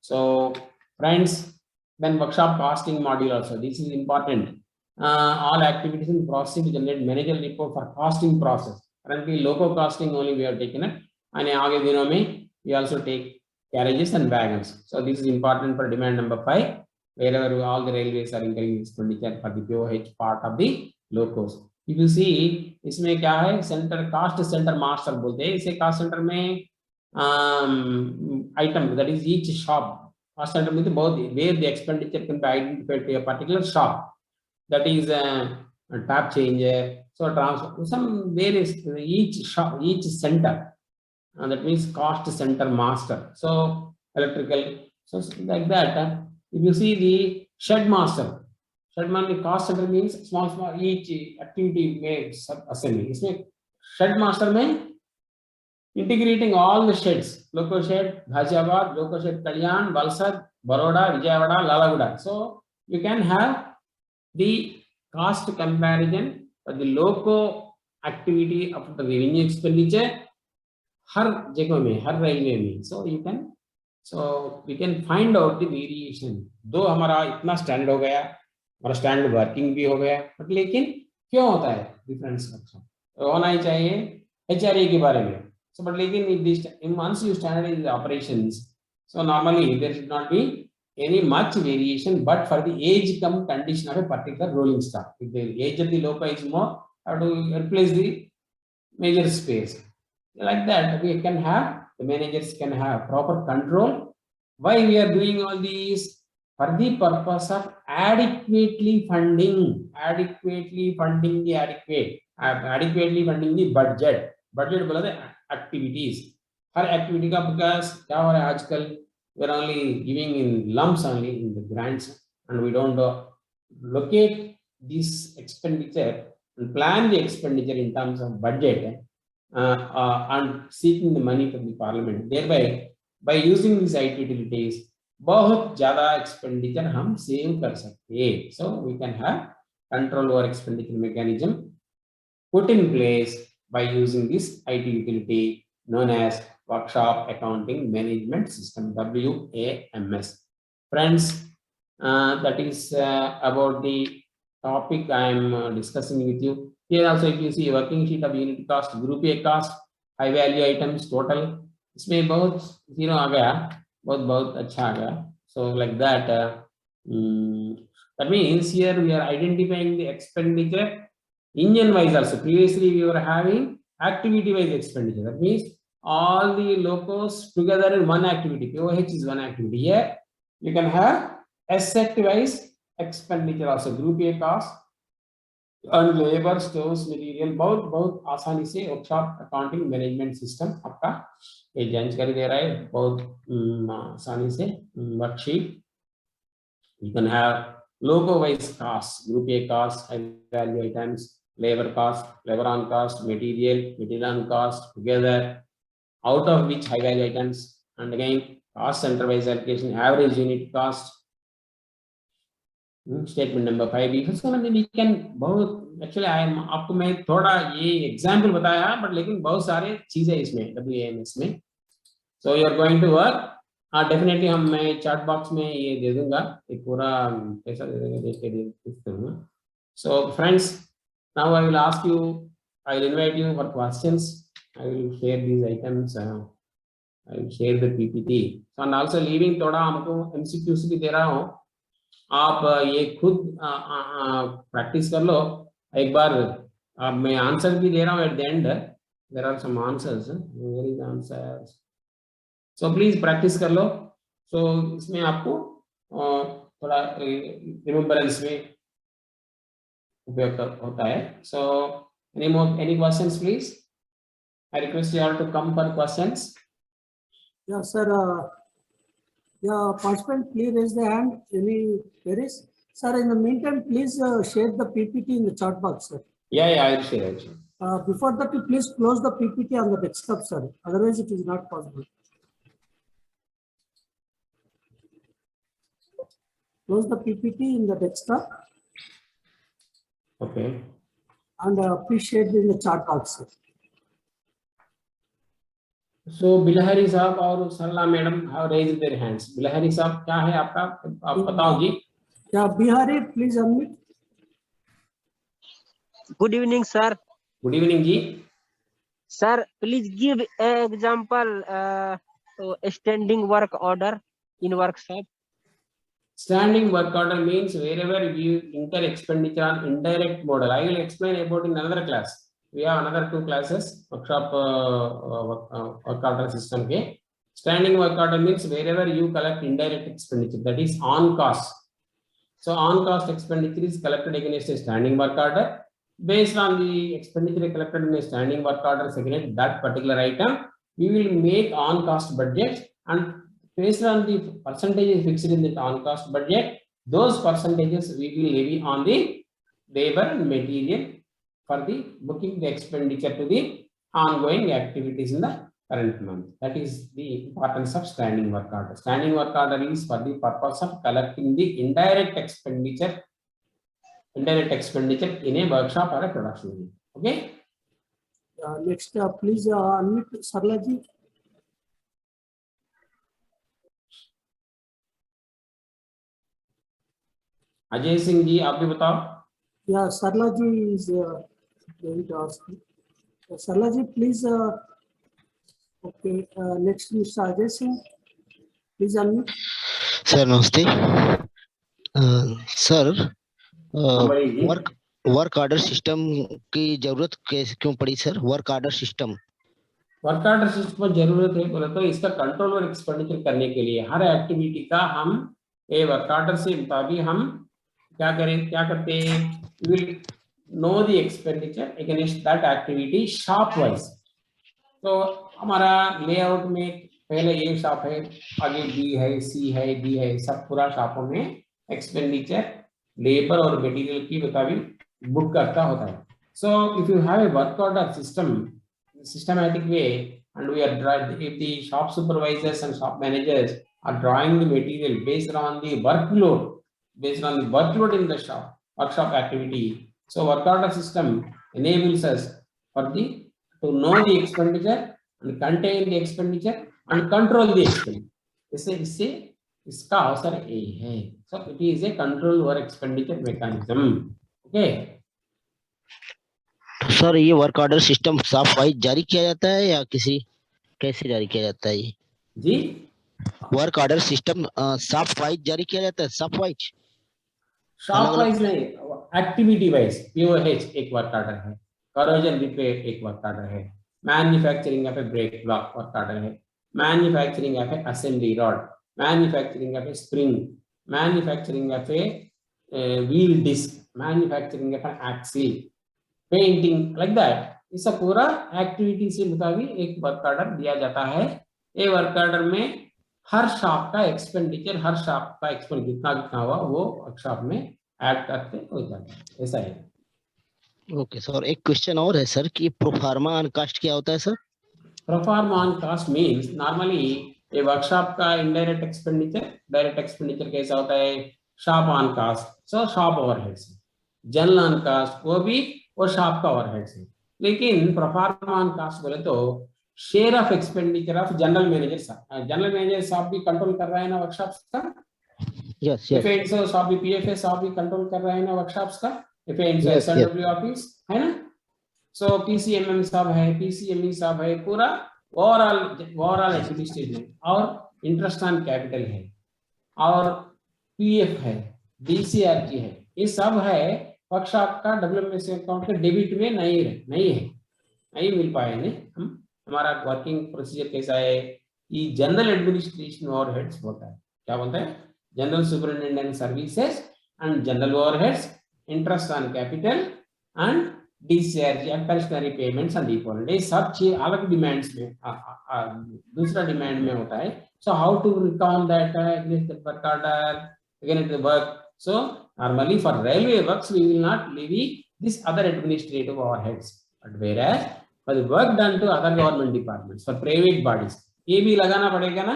So friends, then workshop costing module also. This is important. All activities in processing to generate managerial report for costing process. Currently, local costing only we have taken it, and आगे दिनों में we also take carriages and wagons. So this is important for demand number 5, wherever all the railways are incurring expenditure for the POH part of the locos. If you see, इसमें क्या है, center cost center master बोलते हैं. इसे cost center में item, that is each shop. Cost center means both where the expenditure can be identified to a particular shop. That is a tap changer. So transfer some various each shop, each center. That means cost center master. So electrical. So like that. If you see the shed master. Shed master cost center means small each activity makes assembly. इसमें shed master में integrating all the sheds, local shed, Ghaziabad, local shed, Kalyan, Valsad, Baroda, Vijayawada, Lalaguda. So you can have the cost comparison for the local activity of the revenue expenditure हर जगह में, हर railway में. So we can find out the variation. दो हमारा इतना standard हो गया, हमारा standard working भी हो गया, but लेकिन क्यों होता है difference होना ही चाहिए HRA के बारे में. So, but लेकिन once you standardize the operations, so normally there should not be any much variation, but for the age come condition of a particular rolling stock. If the age of the loco is more, how to replace the major space. Like that, we can have, the managers can have proper control. Why we are doing all these? For the purpose of adequately funding the budget. Budget बोला था activities. हर activity का because क्या हो रहा है आजकल, we are only giving in lumps only in the grants, and we don't locate this expenditure and plan the expenditure in terms of budget and seeking the money from the parliament. Thereby, by using these IT utilities, बहुत ज्यादा expenditure हम save कर सकते हैं. So we can have control over expenditure mechanism put in place by using this IT utility known as Workshop Accounting Management System, WAMS. Friends, that is about the topic I am discussing with you. Here also, if you see working sheet of unit cost, group A cost, high value items total, इसमें बहुत zero आ गया, बहुत अच्छा आ गया. So like that, that means here we are identifying the expenditure engine wise also. Previously we were having activity wise expenditure. That means all the locos together in one activity. POH is one activity. Here you can have asset wise expenditure also. Group A cost and labor, stores, material, बहुत आसानी से workshop accounting management system आपका ये जानकारी दे रहा है बहुत आसानी से. Worksheet you can have logo wise costs, group A costs, high value items, labor cost, labor on cost, material on cost together, out of which high value items, and again cost center wise allocation, average unit cost. Statement number 5. We can बहुत actually आपको मैं थोड़ा ये example बताया but लेकिन बहुत सारे चीजें इसमें WAMS में. So you are going to work. हाँ डेफिनेटली हम मैं चैट बॉक्स में ये दे दूंगा एक पूरा पैसा दे देंगे देख के दूंगा. So friends, now I will ask you, I will invite you for questions. I will share these items. I will share the PPT. So and also leaving थोड़ा हमको MCQs भी दे रहा हूँ. आप ये खुद प्रैक्टिस कर लो एक बार. अब मैं आंसर भी दे रहा हूँ at the end. There are some answers. Where is the answers? So please practice कर लो. So इसमें आपको थोड़ा रिमेम्बरेंस में उपयोग होता है. So any questions please? I request you all to come for questions. Yeah, sir. Yeah, participant, please raise the hand. Any queries? Sir, in the meantime, please share the PPT in the chat box, sir. Yeah, I will share. Before that, please close the PPT on the desktop, sir. Otherwise, it is not possible. Close the PPT in the desktop. Okay. And please share it in the chat box, sir. So Bilhari sahab और Sarla madam have raised their hands. Bilhari sahab क्या है आपका, आप बताओ जी. Yeah, Bihari, please unmute. Good evening, sir. Good evening ji. Sir, please give an example standing work order in workshop. Standing work order means wherever you incur expenditure on indirect model. I will explain about in another class. We have another 2 classes workshop work order system. Okay. Standing work order means wherever you collect indirect expenditure, that is on cost. So on cost expenditure is collected against a standing work order. Based on the expenditure collected in a standing work order against that particular item, we will make on cost budget, and based on the percentages fixed in the on cost budget, those percentages we will levy on the labor and material for the booking the expenditure to the ongoing activities in the current month. That is the importance of standing work order. Standing work order is for the purpose of collecting the indirect expenditure in a workshop or a production unit. Okay. Next, please unmute Sarlaji. Ajay Singh ji आप भी बताओ. Yeah, Sarlaji is going to ask. Sarlaji, please. Okay. Next, Mr. Ajay Singh. Please unmute. Sir, namaste. Sir, work order system की जरूरत क्यों पड़ी sir? Work order system की जरूरत है बोले तो इसका कंट्रोल और एक्सपेंडिचर करने के लिए हर एक्टिविटी का हम ये वर्क ऑर्डर से मुताबिक हम क्या करते हैं, we will know the expenditure against that activity shop wise. तो हमारा लेआउट में पहले ये शॉप है, आगे बी है, सी है, डी है, सब पूरा शॉपों में एक्सपेंडिचर लेबर और मटेरियल की मुताबिक बुक करता होता है. So if you have a work order systematic way, and we are if the shop supervisors and shop managers or drawing the material based on the workload, in the workshop activity. So work order system enables us to know the expenditure and contain the expenditure and control the expenditure. इसका अवसर ए है. So it is a control over expenditure mechanism. Okay. Sir ये work order system shop wise जारी किया जाता है या कैसे जारी किया जाता है ये जी? Work order system shop wise जारी किया जाता है, साफ वाइज शॉप वाइज नहीं, एक्टिविटी वाइज. POH एक वर्क ऑर्डर है, करोजन रिपेयर एक वर्क ऑर्डर है, manufacturing of a brake block work order है, manufacturing of a assembly rod, manufacturing of a spring, manufacturing of a wheel disc, manufacturing of an axle, painting, like that. इस पूरा activity से मुताबिक एक work order दिया जाता है. ये वर्क ऑर्डर में हर शॉप का एक्सपेंडिचर, जितना हुआ वो वर्कशॉप में ऐड करते हो जाता है. ऐसा है. ओके सर, एक क्वेश्चन और है सर कि प्रोफार्मा ऑन कास्ट क्या होता है sir? Proforma on caste means normally ये वर्कशॉप का इनडायरेक्ट एक्सपेंडिचर. डायरेक्ट एक्सपेंडिचर कैसा होता है? Shop on caste, so shop overheads. General on caste वो शॉप का ओवरहेड्स है. लेकिन प्रोफार्मा ऑन कास्ट बोले तो share of expenditure of general manager साहब भी कंट्रोल कर रहा है ना वर्कशॉप्स का. यस साहब भी, PFA साहब भी कंट्रोल कर रहा है ना वर्कशॉप्स का. SNW ऑफिस है ना. सो PCMM साहब है, PCME साहब है, पूरा ओवरऑल एडमिनिस्ट्रेशन और इंटरेस्ट ऑन कैपिटल है और PF है, DCRG है. ये सब है वर्कशॉप का WMS अकाउंट के डेबिट में नहीं मिल पाए नहीं. हमारा वर्किंग प्रोसीजर कैसा है कि जनरल एडमिनिस्ट्रेशन ओवरहेड्स बोलता है. क्या बोलता है? General superintendent services and general overheads, interest on capital and DCRG expansionary payments and deposit. ये सब चीज अलग डिमांड्स में दूसरा डिमांड में होता है. So how to recount that against the work order, against the work. So normally for railway works we will not levy this other administrative overheads, but whereas for the work done to other government departments, for private bodies, ये भी लगाना पड़ेगा ना.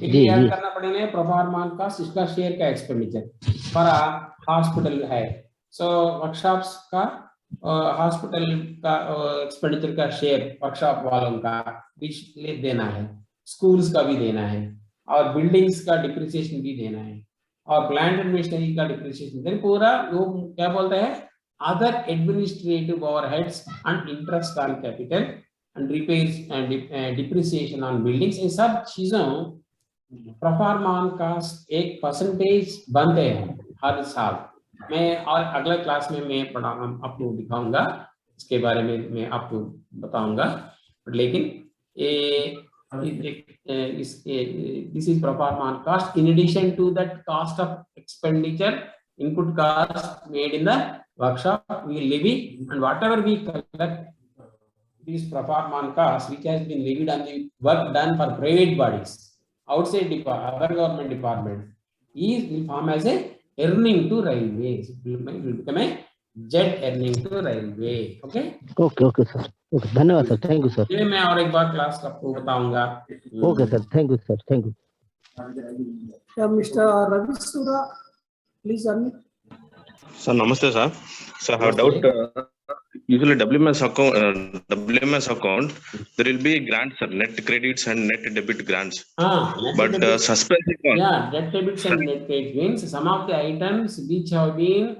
याद करना पड़ेगा proforma on caste, इसका share का एक्सपेंडिचर. फॉर हॉस्पिटल है, सो वर्कशॉप्स का हॉस्पिटल का एक्सपेंडिचर का शेयर वर्कशॉप वालों का भी देना है, स्कूल्स का भी देना है, और बिल्डिंग्स का डिप्रिसिएशन भी देना है, और प्लांट एंड मशीनरी का डिप्रिसिएशन. पूरा वो क्या बोलता है? other administrative overheads and interest on capital and repairs and depreciation on buildings. ये सब चीजों प्रोफार्मा ऑन कास्ट एक परसेंटेज बनते हैं हर साल. मैं और अगले क्लास में मैं आपको दिखाऊंगा, इसके बारे में मैं आपको बताऊंगा. लेकिन this is proforma on cost in addition to that cost of expenditure, input cost made in the workshop we levy, and whatever we collect this proforma on cost which has been levied on the work done for private bodies outside other government departments will form as a earning to railways. It will become a jet earning to railway. Okay sir. Okay, धन्यवाद sir. Thank you sir. ये मैं और एक बार class आपको बताऊंगा. Okay sir, thank you sir. Thank you. Mr. Ravi Sura, please unmute. Sir, namaste sir. Sir, I have a doubt. Usually WMS account, there will be grants, sir, net credits and net debit grants. But suspense account. Yeah, net debits and net credits means some of the items which have been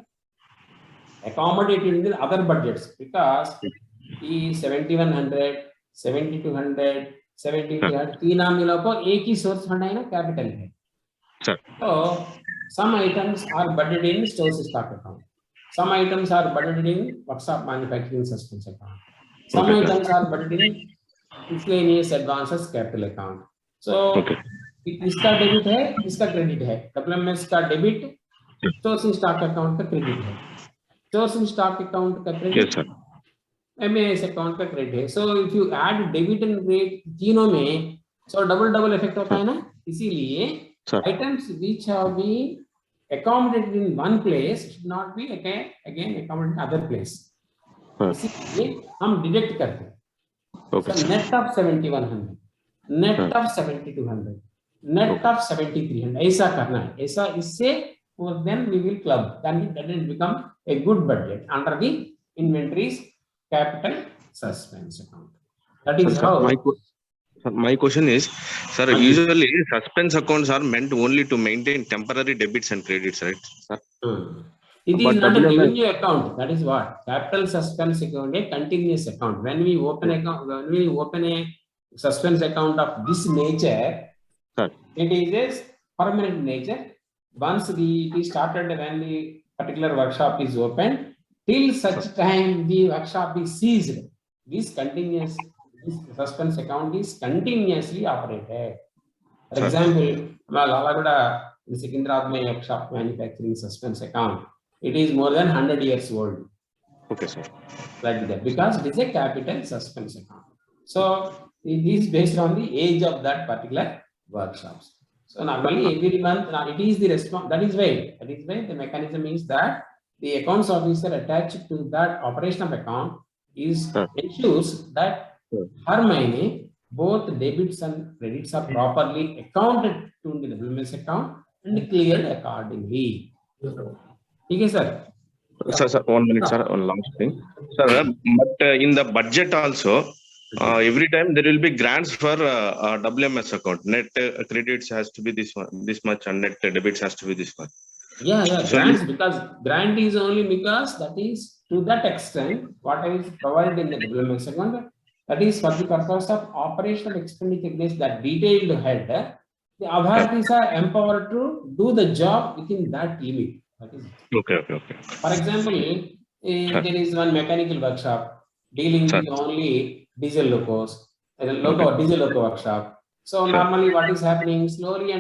accommodated in the other budgets, because the 7100, 7200, 7300 तीन मिलों को एक ही source fund है ना, capital है. So some items are budgeted in stores stock account. Some items are budgeted in workshop manufacturing suspense account. Some items are budgeted in miscellaneous advances capital account. So इसका debit है, इसका credit है. WMS का debit, stores stock account का credit है. Stores stock account का credit, MAS account का credit है. So if you add debit and credit तीनों में, सो डबल इफेक्ट होता है ना. इसीलिए items which have been accommodated in one place should not be again accommodated in other place. इसीलिए हम डिडक्ट करते हैं. So net of 7100, net of 7200, net of 7300. ऐसा करना है, ऐसा इससे और then we will club. Then that will become a good budget under the inventories capital suspense account. That is how. My question is, sir, usually suspense accounts are meant only to maintain temporary debits and credits, right, sir? It But is not a WMS revenue account. That is what capital suspense account, a continuous account. When we open a suspense account of this nature, Sir. it is a permanent nature. Once it is started when the particular workshop is open, till such time the workshop is seized. This suspense account is continuously operated. For example, the Secunderabad workshop manufacturing suspense account, it is more than 100 years old. Okay, sir. Like that, because it is a capital suspense account. So it is based on the age of that particular workshops. So normally every month, it is the response. That is why the mechanism is that the accounts officer attached to that operational account ensures that per month both debits and credits are properly accounted to the WMS account and cleared accordingly. Okay, sir. Sir, 1 minute, sir. One last thing, sir. But in the budget also, every time there will be grants for WMS account. Net credits has to be this much, and net debits has to be this much. Yeah, so grants, because grant is only because that is to that extent what is provided in the WMS account. That is for the purpose of operational expenditure against that detailed head. The authorities are empowered to do the job within that limit. That is okay. For example, there is one mechanical workshop dealing with only diesel locos, diesel loco workshop. So normally what is happening, slowly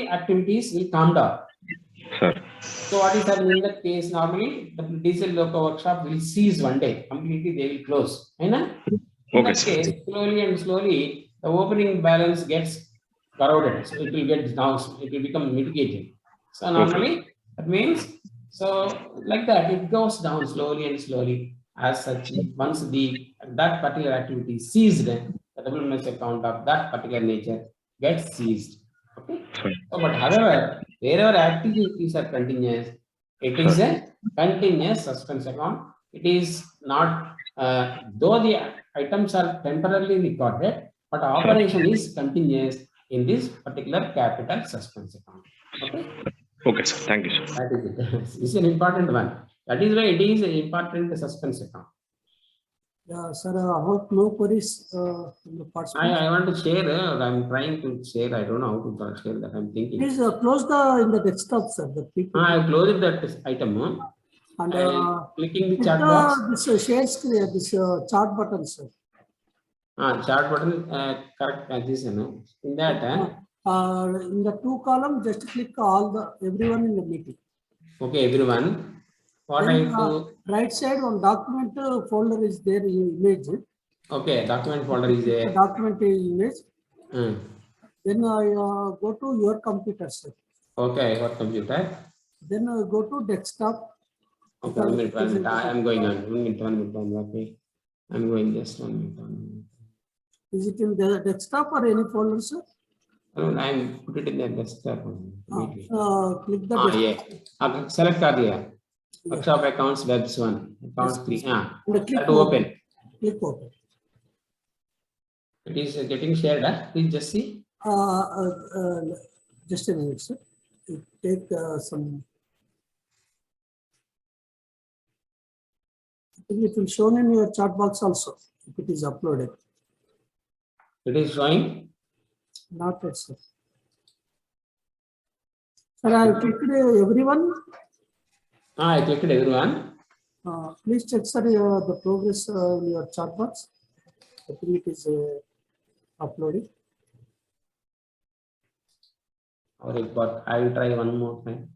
activities will calm down. So what is happening in that case, normally the diesel loco workshop will cease one day, completely they will close. In that case, slowly the opening balance gets corroded. So it will get down, it will become mitigated. So normally that means, so like that, it goes down slowly as such. Once that particular activity is seized, the WMS account of that particular nature gets seized. Okay. So, but however, wherever activities are continuous, it is a continuous suspense account. It is not, though the items are temporarily recorded, but operation is continuous in this particular capital suspense account. Okay. Okay, sir. Thank you, sir. That is it. This is an important one. That is why it is an important suspense account. Yeah, sir, I hope no queries from the participants. I want to share, I'm trying to share, I don't know how to share that, I'm thinking. Please close in the desktop, sir. I closed that item. And clicking the chat box. This share screen, this chart button, sir. Chart button, correct as this, in that. In the 2 column, just click everyone in the meeting. Okay, everyone. What then, I do? Right side on document folder is there image. Okay, document folder is there. Document image. Then go to your computer, sir. Okay, what computer? Then go to desktop. Okay, 1 minute. I am going on. 1 minute. Okay, I'm going just 1 minute. Is it in the desktop or any folder, sir? I'm put it in the desktop. Click the desktop. Yeah. Select kar diya. Workshop accounts webs 1. Account 3. Click open. Click open. It is getting shared. Please just see. Just a minute, sir. Take some. I think it will show in your chat box also if it is uploaded. It is showing. Not yet, sir. Sir, I clicked everyone. I clicked everyone. Please check, sir, the progress in your chat box. I think it is uploaded. But I will try one more time.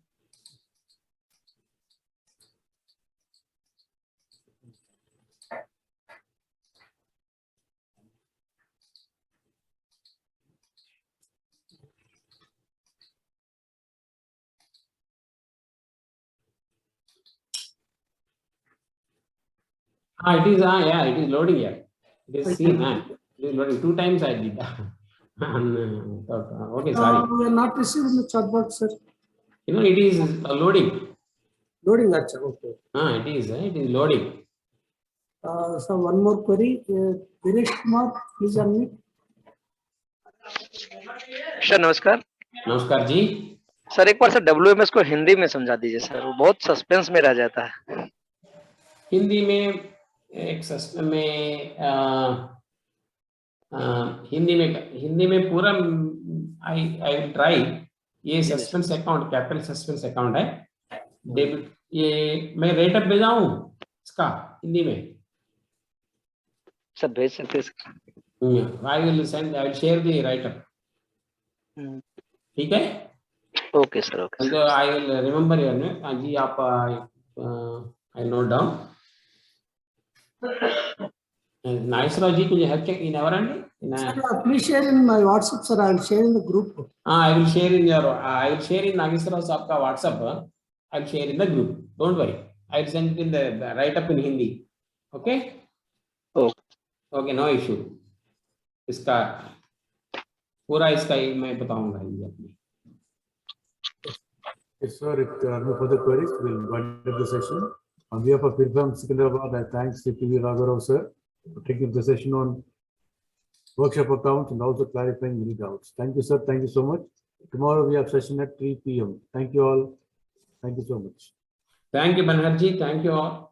It is, it is loading here. It is seen. It is loading. 2 times I did that. Okay, sorry. We are not receiving the chat box, sir. You know, it is loading. Loading, acha, okay. It is loading. So one more query. Dinesh Kumar, please unmute. Sir नमस्कार। नमस्कार जी। Sir एक बार sir WMS को हिंदी में समझा दीजिए sir, वो बहुत suspense में रह जाता है। हिंदी में एक सस्पेंस में हिंदी में पूरा आई विल ट्राई। ये suspense account capital suspense account है, डेबिट। ये मैं रेट अप भेजाऊं इसका हिंदी में? सर भेज सकते हैं। I will share the write up. ठीक है, okay sir, okay. I will remember your name जी। आप I note down. Nageshwar ji, कुछ help in our end? Sir, please share in my WhatsApp, sir. I will share in the group. I will share in your. I will share in Nageswara Saab ka WhatsApp. I will share in the group. Don't worry. I will send it in the write up in Hindi. Okay. Okay, no issue. इसका पूरा इसका मैं बताऊंगा हिंदी अपनी। Yes, sir. If there are no further queries, we'll wind up the session. On behalf of IRIFM Secunderabad, I thank Shri Raghava Rao, sir, for taking the session on workshop accounts and also clarifying many doubts. Thank you, sir. Thank you so much. Tomorrow we have session at 3 p.m. Thank you all. Thank you so much. Thank you, Banharji. Thank you all.